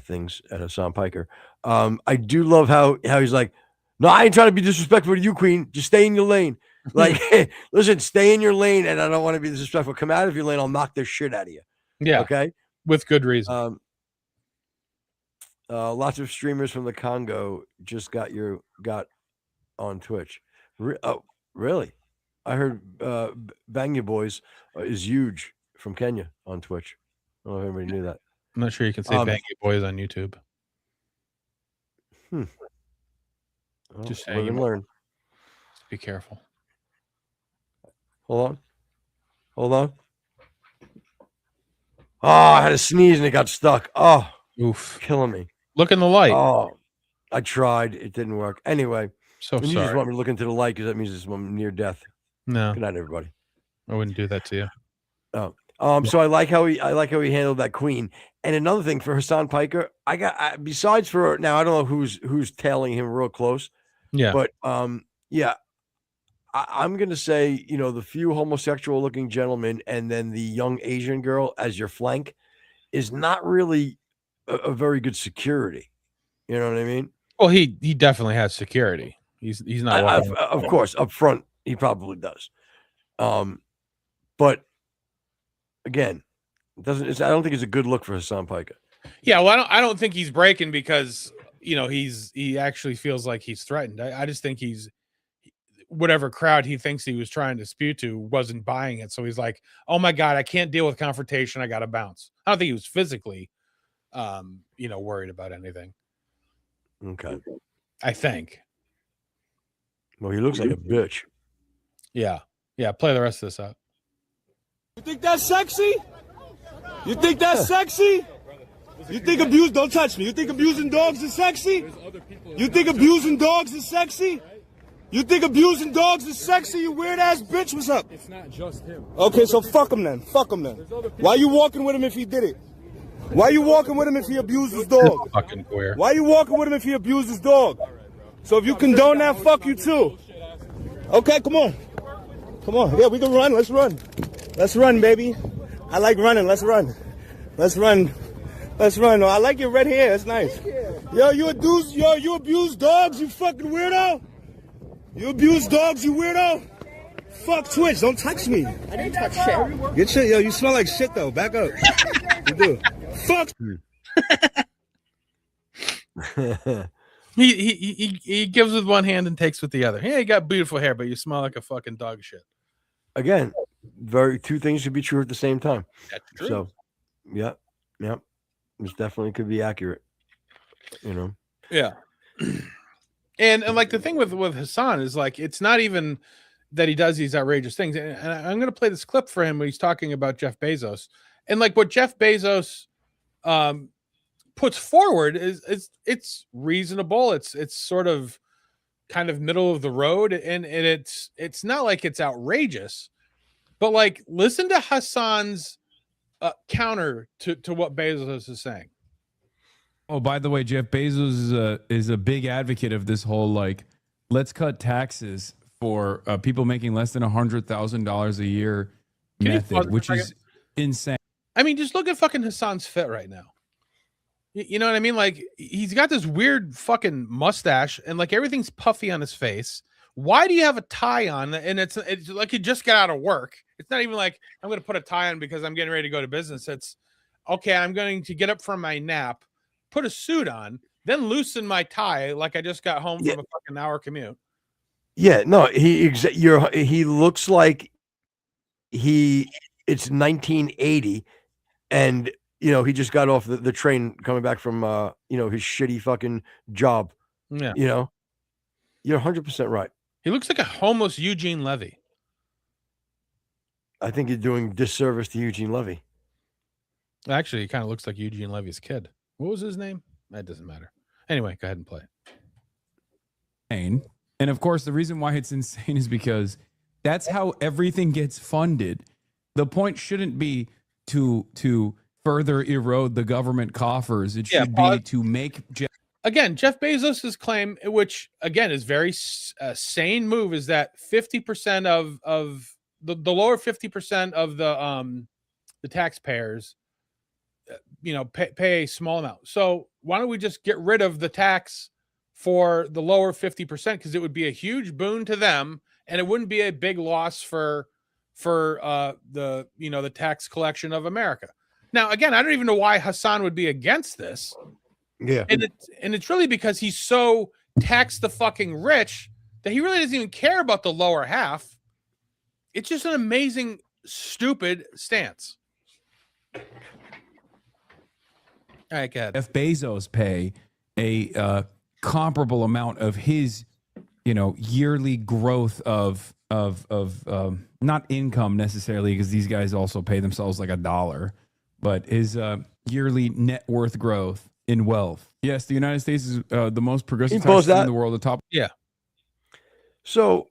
things at Hasan Piker. I do love how he's like, no, I ain't trying to be disrespectful to you, Queen. Just stay in your lane. Like, listen, stay in your lane, and I don't want to be disrespectful. Come out of your lane, I'll knock the shit out of you. Yeah. Okay. With good reason. Lots of streamers from the Congo just got on Twitch. Really? I heard Bang Ya Boys is huge from Kenya on Twitch. I don't know if anybody knew that. I'm not sure you can say Bang Ya Boys on YouTube. Well, Just live saying. and learn. Be careful. Hold on. Oh, I had a sneeze and it got stuck. Oh, Oof. killing me. Look in the light. Oh, I tried. It didn't work. Anyway, So and you just sorry. want me to look into the light because that means it's near death. No, Good night, everybody. I wouldn't do that to you. So I like how he handled that Queen. And another thing for Hasan Piker, besides for now, I don't know who's tailing him real close, Yeah. but yeah, I'm gonna say, the few homosexual looking gentlemen and then the young Asian girl as your flank is not really a very good security. You know what I mean? Well, he definitely has security. He's not walking. Of course, up front he probably does. But again, I don't think it's a good look for Hasan Piker. Yeah, well, I don't think he's breaking because he actually feels like he's threatened. I just think whatever crowd he thinks he was trying to spew to wasn't buying it. So he's like, oh my God, I can't deal with confrontation. I got to bounce. I don't think he was physically, worried about anything. Okay. I think. Well, he looks like a bitch. Yeah. Yeah. Play the rest of this out. You think that's sexy? You think that's sexy? You think don't touch me. You think abusing dogs is sexy? You think abusing dogs is sexy? You think abusing dogs is sexy, you weird ass bitch? What's up? It's not just him. Okay, so fuck him then. Fuck him then. Why you walking with him if he did it? Why you walking with him if he abused his dog? Fucking queer. Why you walking with him if he abused his dog? So if you condone that, fuck you too. Okay, come on. Come on. Yeah, we can run. Let's run. Let's run, baby. I like running. Let's run. Let's run. Let's run. Oh, I like your red hair. That's nice. Yo, you abuse dogs, you fucking weirdo? You abuse dogs, you weirdo? Fuck Twitch, don't touch me. I didn't touch shit. Get shit, yo, you smell like shit though. Back up. You do. Fuck. He gives with one hand and takes with the other. Yeah, you got beautiful hair, but you smell like a fucking dog shit. Again, two things should be true at the same time. That's true. So, yeah, this definitely could be accurate. Yeah. And like the thing with Hasan is like it's not even that he does these outrageous things. And I'm going to play this clip for him when he's talking about Jeff Bezos. And like what Jeff Bezos puts forward is it's reasonable. It's sort of kind of middle of the road, and it's not like it's outrageous. But like listen to Hasan's counter to what Bezos is saying. Oh, by the way, Jeff Bezos is a big advocate of this whole like, let's cut taxes for people making less than $100,000 a year method, which is insane. I mean, just look at fucking Hasan's fit right now. You know what I mean? Like he's got this weird fucking mustache and like everything's puffy on his face. Why do you have a tie on? And it's like you just got out of work. It's not even like I'm going to put a tie on because I'm getting ready to go to business. It's okay. I'm going to get up from my nap, put a suit on, then loosen my tie like I just got home from a fucking hour commute. Yeah, no, he looks like it's 1980, and he just got off the train coming back from his shitty fucking job. Yeah, you're 100% right. He looks like a homeless Eugene Levy. I think you're doing disservice to Eugene Levy. Actually, he kind of looks like Eugene Levy's kid. What was his name? That doesn't matter. Anyway, go ahead and play it. And of course, the reason why it's insane is because that's how everything gets funded. The point shouldn't be to further erode the government coffers. It should be to make Jeff Bezos's claim, which again is very sane move, is that 50% of the lower 50% of the taxpayers pay a small amount. So why don't we just get rid of the tax for the lower 50%, because it would be a huge boon to them and it wouldn't be a big loss for the tax collection of America. Now, again, I don't even know why Hasan would be against this. Yeah. And it's really because he's so tax the fucking rich that he really doesn't even care about the lower half. It's just an amazing, stupid stance. All right, go ahead. Jeff Bezos pay a comparable amount of his, yearly growth of not income necessarily, because these guys also pay themselves like $1, but his yearly net worth growth in wealth. Yes, the United States is the most progressive country in the world. The top. Yeah. So,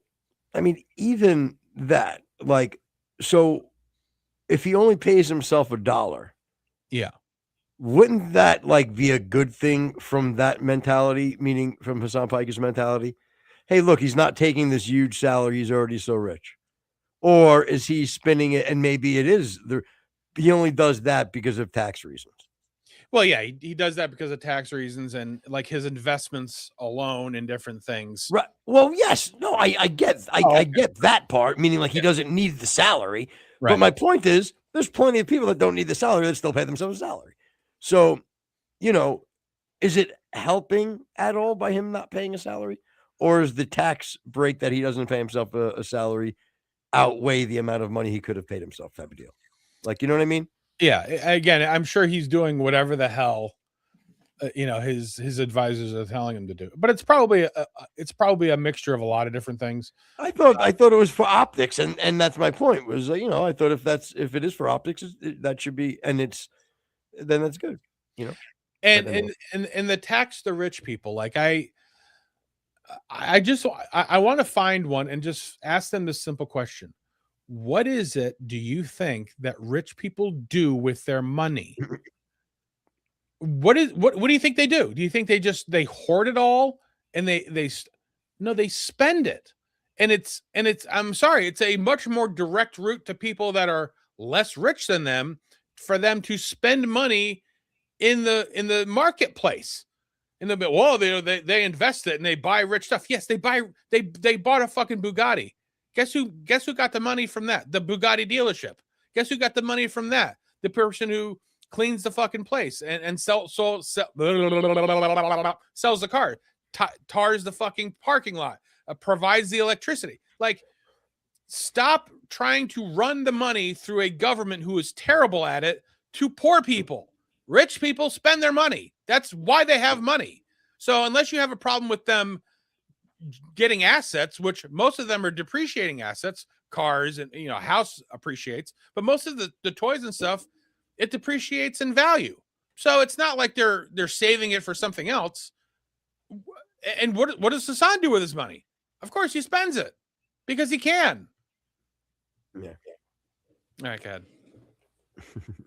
I mean, even that, so if he only pays himself $1, yeah, wouldn't that be a good thing from that mentality, meaning from Hasan Piker's mentality? Hey, look, he's not taking this huge salary. He's already so rich. Or is he spending it? And maybe it is he only does that because of tax reasons. Well, yeah, he does that because of tax reasons and his investments alone in different things. Right. Well, yes. No, I get I get that part, meaning he doesn't need the salary. Right. But my point is there's plenty of people that don't need the salary that still pay themselves a salary. So, is it helping at all by him not paying a salary? Or is the tax break that he doesn't pay himself a salary outweigh the amount of money he could have paid himself type of deal? You know what I mean? Yeah. Again, I'm sure he's doing whatever the hell, his advisors are telling him to do. But it's probably a mixture of a lot of different things. I thought it was for optics, and that's my point. Was I thought if it is for optics, that should be, and then that's good. And the tax the rich people. I want to find one and just ask them this simple question. What is it do you think that rich people do with their money? What do you think they do? Do you think they hoard it all and they spend it? And it's I'm sorry, it's a much more direct route to people that are less rich than them for them to spend money in the marketplace. And they'll be, whoa, they invest it and they buy rich stuff. Yes, they bought a fucking Bugatti. Guess who got the money from that? The Bugatti dealership. Guess who got the money from that? The person who cleans the fucking place and sells the car, tars the fucking parking lot, provides the electricity. Like, stop trying to run the money through a government who is terrible at it to poor people. Rich people spend their money. That's why they have money. So unless you have a problem with them getting assets, which most of them are depreciating assets, cars and house appreciates, but most of the toys and stuff, it depreciates in value. So it's not like they're saving it for something else. And what does Hasan do with his money? Of course he spends it because he can. Yeah. All right, God.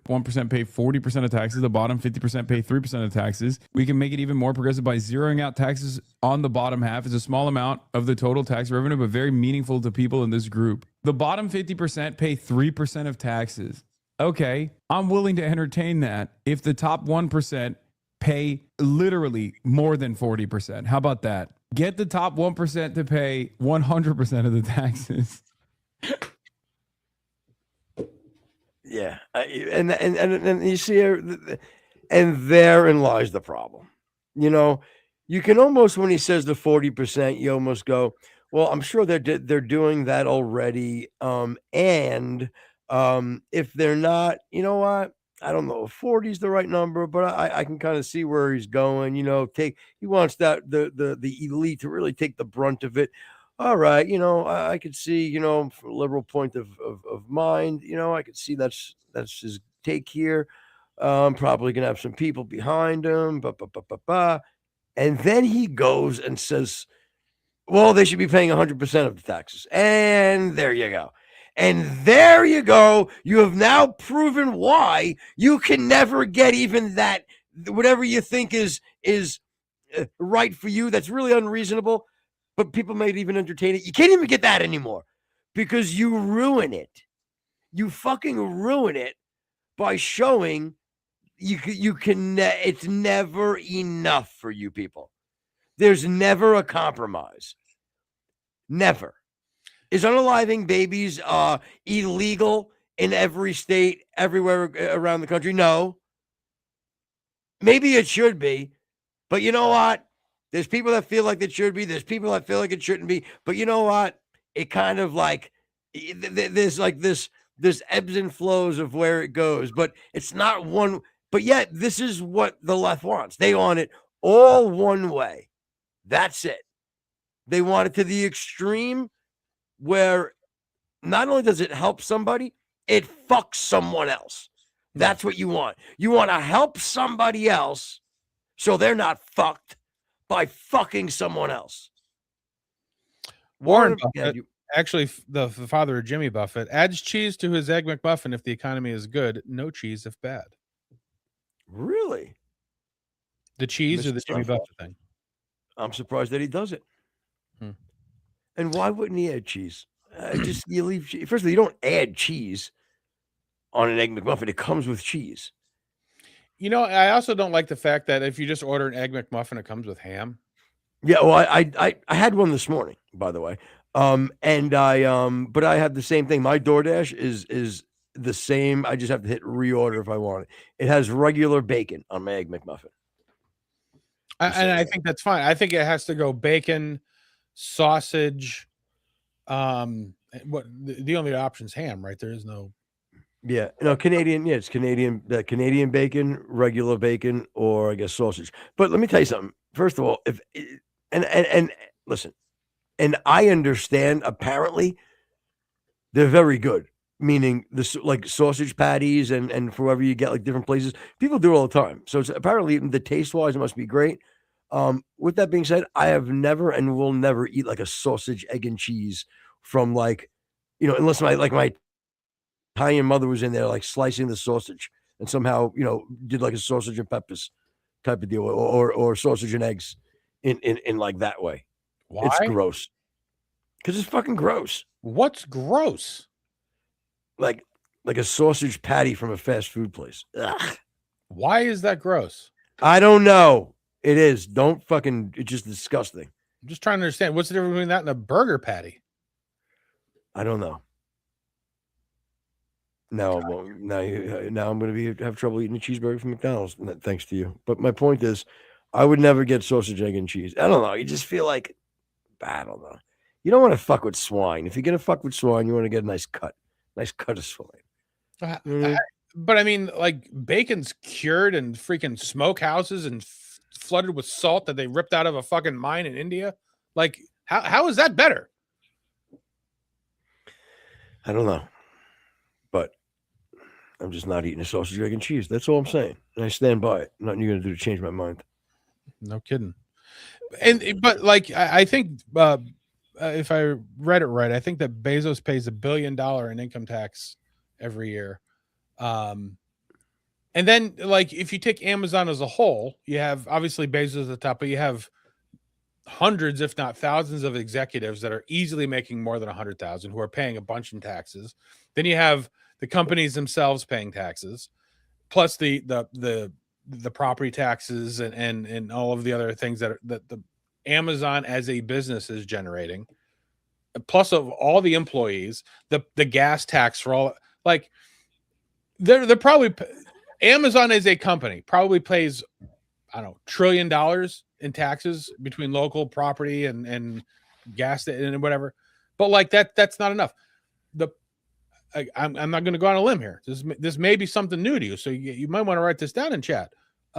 1% pay 40% of taxes. The bottom 50% pay 3% of taxes. We can make it even more progressive by zeroing out taxes on the bottom half. It's a small amount of the total tax revenue, but very meaningful to people in this group. The bottom 50% pay 3% of taxes. Okay, I'm willing to entertain that if the top 1% pay literally more than 40%. How about that? Get the top 1% to pay 100% of the taxes. Yeah, and you see, and therein lies the problem. You can almost, when he says the 40%, you almost go, well, I'm sure they're doing that already. And if they're not, you know what? I don't know if 40 is the right number, but I can kind of see where he's going. He wants that the elite to really take the brunt of it. All right, I could see, from a liberal point of mind, I could see that's his take here. Probably gonna have some people behind him, and then he goes and says, well, they should be paying 100% of the taxes. And there you go. And there you go. You have now proven why you can never get even that, whatever you think is right for you. That's really unreasonable. But people might even entertain it. You can't even get that anymore because you ruin it. You fucking ruin it by showing you can. It's never enough for you people. There's never a compromise. Never. Is unaliving babies illegal in every state, everywhere around the country? No. Maybe it should be, but you know what? There's people that feel like it should be. There's people that feel like it shouldn't be. But you know what? It kind of like there's like this ebbs and flows of where it goes. But it's not one. But yet this is what the left wants. They want it all one way. That's it. They want it to the extreme where not only does it help somebody, it fucks someone else. That's what you want. You want to help somebody else so they're not fucked by fucking someone else. Warren Buffett, actually the father of Jimmy Buffett, adds cheese to his Egg McMuffin if the economy is good, no cheese if bad. Really? The cheese or the Jimmy Buffett thing? I'm surprised that he does it. And why wouldn't he add cheese? You leave cheese. First of all, you don't add cheese on an Egg McMuffin. It comes with cheese. I also don't like the fact that if you just order an Egg McMuffin, it comes with ham. Yeah, well, I had one this morning, by the way. But I have the same thing. My DoorDash is the same. I just have to hit reorder if I want it. It has regular bacon on my Egg McMuffin. And I think that's fine. I think it has to go bacon, sausage. What the only option's ham, right? There is no. Yeah, no, Canadian. Yeah, it's Canadian. Canadian bacon, regular bacon, or I guess sausage. But let me tell you something. First of all, and listen, and I understand. Apparently, they're very good. Meaning like sausage patties and for wherever you get like different places, people do it all the time. So it's apparently the taste wise, it must be great. With that being said, I have never and will never eat like a sausage, egg, and cheese from unless my Italian mother was in there like slicing the sausage and somehow did like a sausage and peppers type of deal or sausage and eggs in like that way. Why? It's gross. Because it's fucking gross. What's gross? Like a sausage patty from a fast food place. Ugh. Why is that gross? I don't know. It is. Don't fucking. It's just disgusting. I'm just trying to understand what's the difference between that and a burger patty. I don't know. Now I'm going to have trouble eating a cheeseburger from McDonald's, thanks to you. But my point is, I would never get sausage, egg, and cheese. I don't know. You just feel like, I don't know. You don't want to fuck with swine. If you're going to fuck with swine, you want to get a nice cut of swine. But I mean, like bacon's cured in freaking smokehouses and flooded with salt that they ripped out of a fucking mine in India. Like, how is that better? I don't know. But I'm just not eating a sausage, egg, and cheese. That's all I'm saying. And I stand by it. Nothing you're going to do to change my mind. No kidding. But like, I think if I read it right, I think that Bezos pays $1 billion in income tax every year. And then like, if you take Amazon as a whole, you have obviously Bezos at the top, but you have hundreds, if not thousands of executives that are easily making more than 100,000 who are paying a bunch in taxes. Then you have the companies themselves paying taxes, plus the property taxes and all of the other things that the Amazon as a business is generating, plus of all the employees, the gas tax for all. Like they're probably, Amazon as a company probably pays, I don't know, $1 trillion in taxes between local property and gas and whatever. But like that's not enough. I'm not going to go on a limb here. This may be something new to you, so you might want to write this down in chat. It's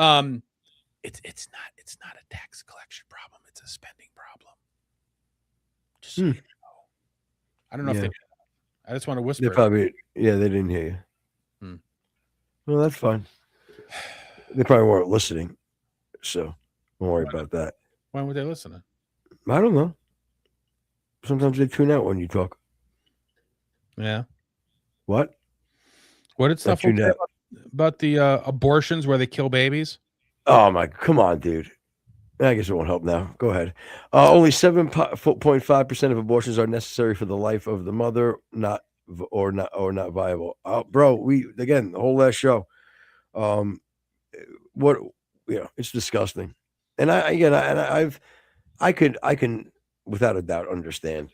not a tax collection problem. It's a spending problem. Just so you know. I don't know if they. I just want to whisper. They probably, they didn't hear you. Well, that's fine. They probably weren't listening, so don't worry about that. Why would they listen? I don't know. Sometimes they tune out when you talk. Yeah. What? What did stuff about the abortions where they kill babies? Oh my! Come on, dude. I guess it won't help now. Go ahead. Only 7.5% of abortions are necessary for the life of the mother, not viable. Bro, the whole last show. It's disgusting. And I can without a doubt understand,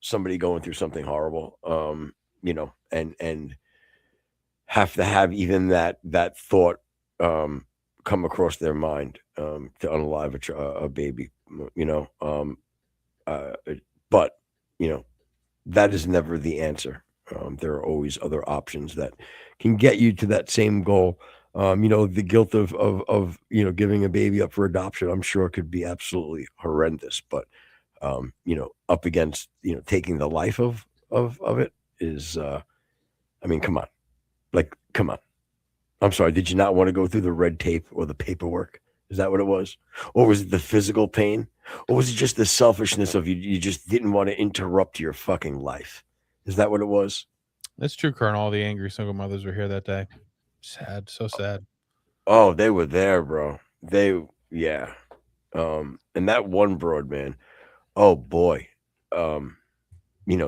somebody going through something horrible, and have to have even that thought come across their mind to unalive a baby, but that is never the answer. There are always other options that can get you to that same goal. The guilt of giving a baby up for adoption, I'm sure could be absolutely horrendous, but up against taking the life of it is come on. Come on. I'm sorry, did you not want to go through the red tape or the paperwork? Is that what it was? Or was it the physical pain? Or was it just the selfishness of you just didn't want to interrupt your fucking life? Is that what it was? That's true, Colonel. All the angry single mothers were here that day. Sad, so sad. Oh, they were there, bro. And that one broad, man. Oh boy.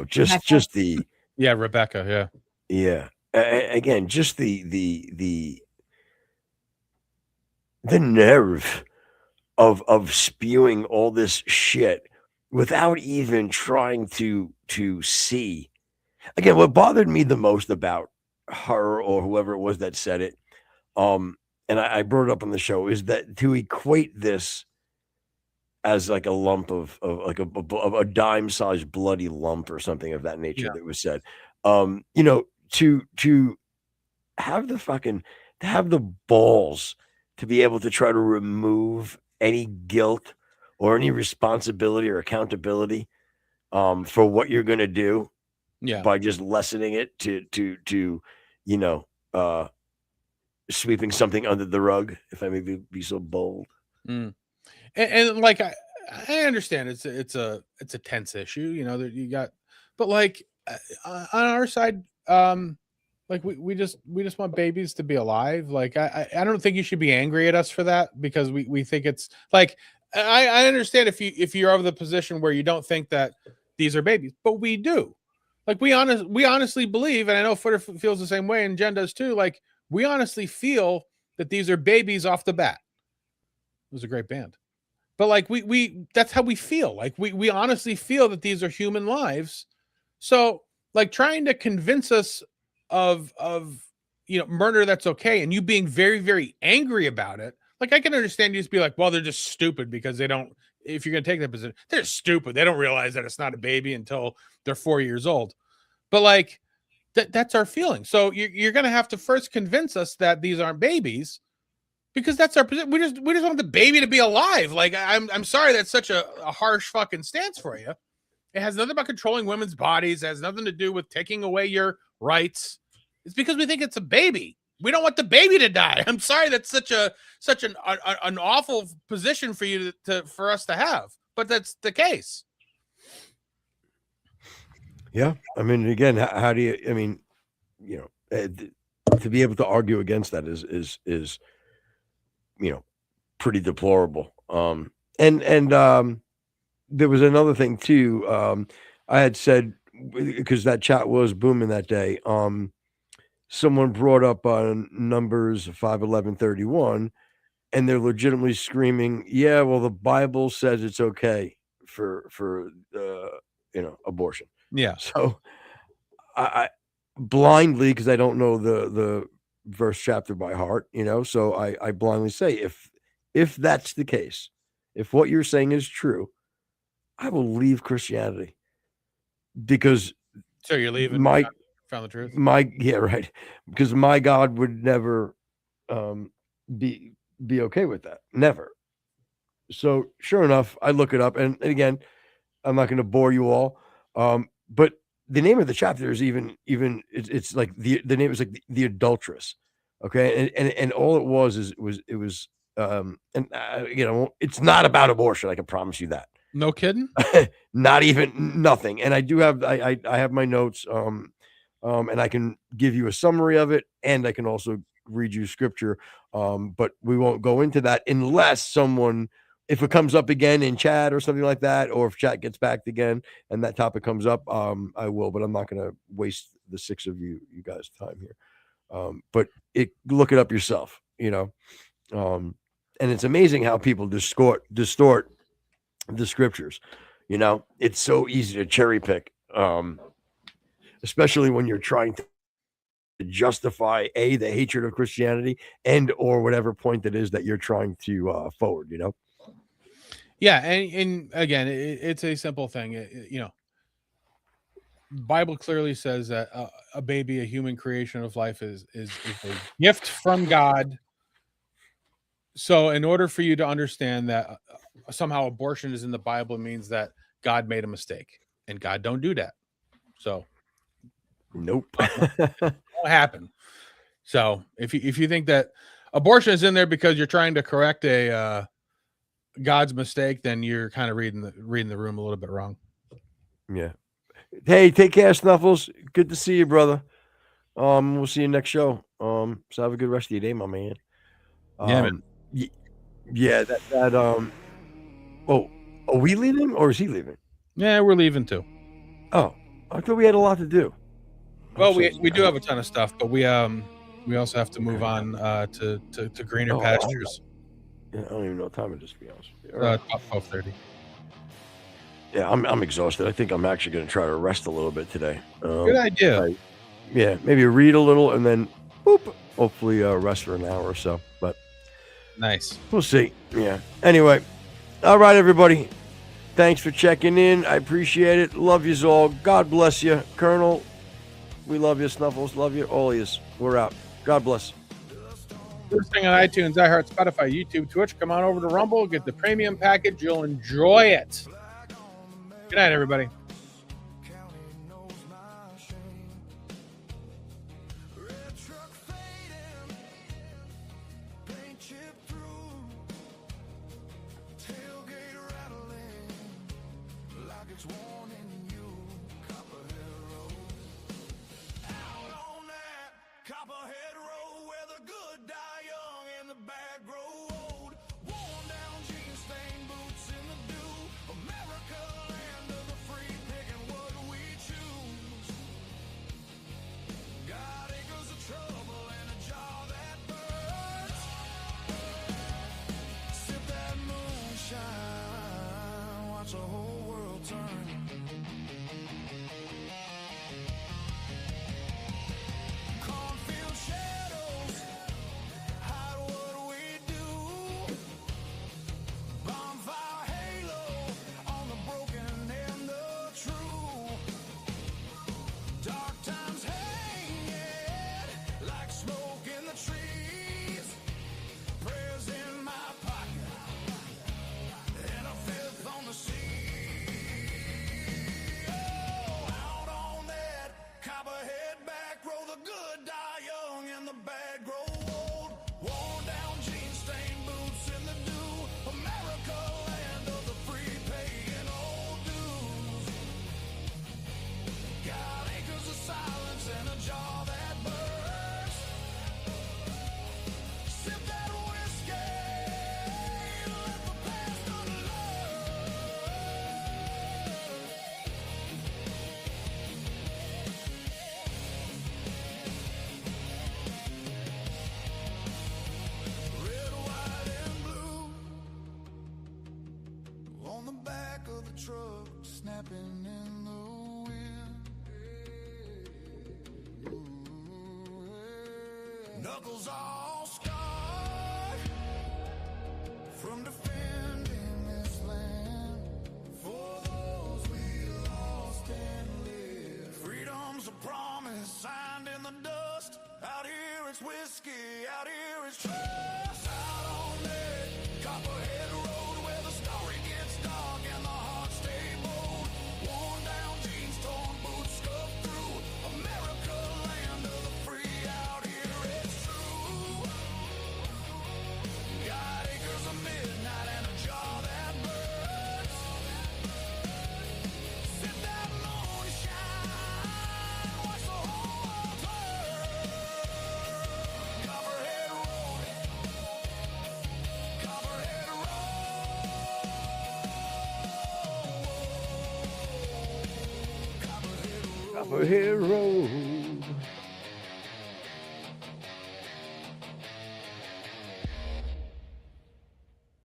Just the Rebecca, yeah. Again, just the nerve of spewing all this shit without even trying to see. Again, what bothered me the most about her or whoever it was that said it, and I brought it up on the show, is that to equate this as like a lump of a dime-sized bloody lump or something of that nature that was said, to have the balls to be able to try to remove any guilt or any responsibility or accountability for what you're going to do by just lessening it to sweeping something under the rug, if I may be so bold. And like I understand it's a tense issue, that you got, but like on our side, like we just want babies to be alive. Like I don't think you should be angry at us for that, because we think it's like, I understand if you're of the position where you don't think that these are babies, but we do. Like we honestly believe, and I know Footer feels the same way, and Jen does too. Like we honestly feel that these are babies off the bat. It was a great band. But like we that's how we feel. Like we honestly feel that these are human lives. So like trying to convince us of murder that's okay, and you being very, very angry about it. Like I can understand you just be like, well, they're just stupid because they don't, if you're gonna take that position, they're stupid. They don't realize that it's not a baby until they're 4 years old. But like that's our feeling. So you're gonna have to first convince us that these aren't babies, because that's our position. We just want the baby to be alive. Like I'm sorry that's such a harsh fucking stance for you. It has nothing about controlling women's bodies. It has nothing to do with taking away your rights. It's because we think it's a baby. We don't want the baby to die. I'm sorry that's such an awful position for you for us to have, but that's the case. Yeah, I mean, again, how do you? I mean, to be able to argue against that is pretty deplorable. And there was another thing too. I had said, because that chat was booming that day. Someone brought up on Numbers 5:11:31, and they're legitimately screaming, "Yeah, well, the Bible says it's okay for abortion." Yeah. So I blindly, because I don't know the verse chapter by heart, so I blindly say, if that's the case, if what you're saying is true, I will leave Christianity, because So you're leaving. Found the truth. Right, because my God would never be okay with that, never. So sure enough, I look it up, and again, I'm not going to bore you all, but the name of the chapter is even it's like the name is like the adulteress, okay, and all it was it's not about abortion. I can promise you that. No kidding. Not even nothing. And I do have I have my notes, and I can give you a summary of it, and I can also read you scripture, but we won't go into that unless if it comes up again in chat or something like that, or if chat gets back again and that topic comes up, I will, but I'm not going to waste the 6 of you guys' time here. But look it up yourself, and it's amazing how people distort the scriptures. It's so easy to cherry pick, especially when you're trying to justify the hatred of Christianity and or whatever point it is that you're trying to forward. Yeah, and again, it's a simple thing. Bible clearly says that a baby, a human creation of life, is a gift from God. So in order for you to understand that somehow abortion is in the Bible, means that God made a mistake, and God don't do that. So nope. Won't happen. So if you think that abortion is in there because you're trying to correct a God's mistake, then you're kind of reading the room a little bit wrong. Yeah. Hey, take care, Snuffles. Good to see you, brother. We'll see you next show. So have a good rest of your day, my man. Man. Yeah, oh, are we leaving or is he leaving? Yeah, we're leaving too. Oh, I thought we had a lot to do. Well, we do have a ton of stuff, but we also have to move on to greener pastures. I don't even know what time it is, to be honest with you. About 12:30. Yeah, I'm exhausted. I think I'm actually going to try to rest a little bit today. Good idea. Maybe read a little and then hopefully rest for an hour or so. But nice. We'll see. Yeah. Anyway, all right, everybody. Thanks for checking in. I appreciate it. Love yous all. God bless you, Colonel. We love you, Snuffles. Love you, all yous. We're out. God bless. Listening on iTunes, iHeart, Spotify, YouTube, Twitch. Come on over to Rumble. Get the premium package. You'll enjoy it. Good night, everybody. Copperhead Road, where the good die young and the bad grow old. Worn down jeans, stained boots in the dew. America, land of the free. watch the whole world turn. Cornfield shadows hide what we do. Bonfire halo on the broken and the true. Dark times hanging like smoke in the trees. Prayers in my pocket and a fifth on the sea. Oh, out on that copperhead back row, the good die young and the bad grow old. Worn down jeans, stained boots in the dew. America, land of the free, paying old dues. Got acres of silence and a jaw that burns. Sip that whiskey, let the past unlearn. Red, white, and blue on the back of the truck, snapping in the wind. Knuckles all scarred from defending this land. For those we lost and lived, freedom's a promise signed in the dust. Out here it's whiskey, out here it's trust. Out on that copperhead road where the story gets dark and the heart stay bold. Worn down jeans, torn boots, scuffed through. America, land of the free, out here it's true. Got acres of midnight and a jaw that burns. Sip that moonshine, watch the whole world turn. Copperhead Road, Copperhead Road, Copperhead Road. Copperhead Road.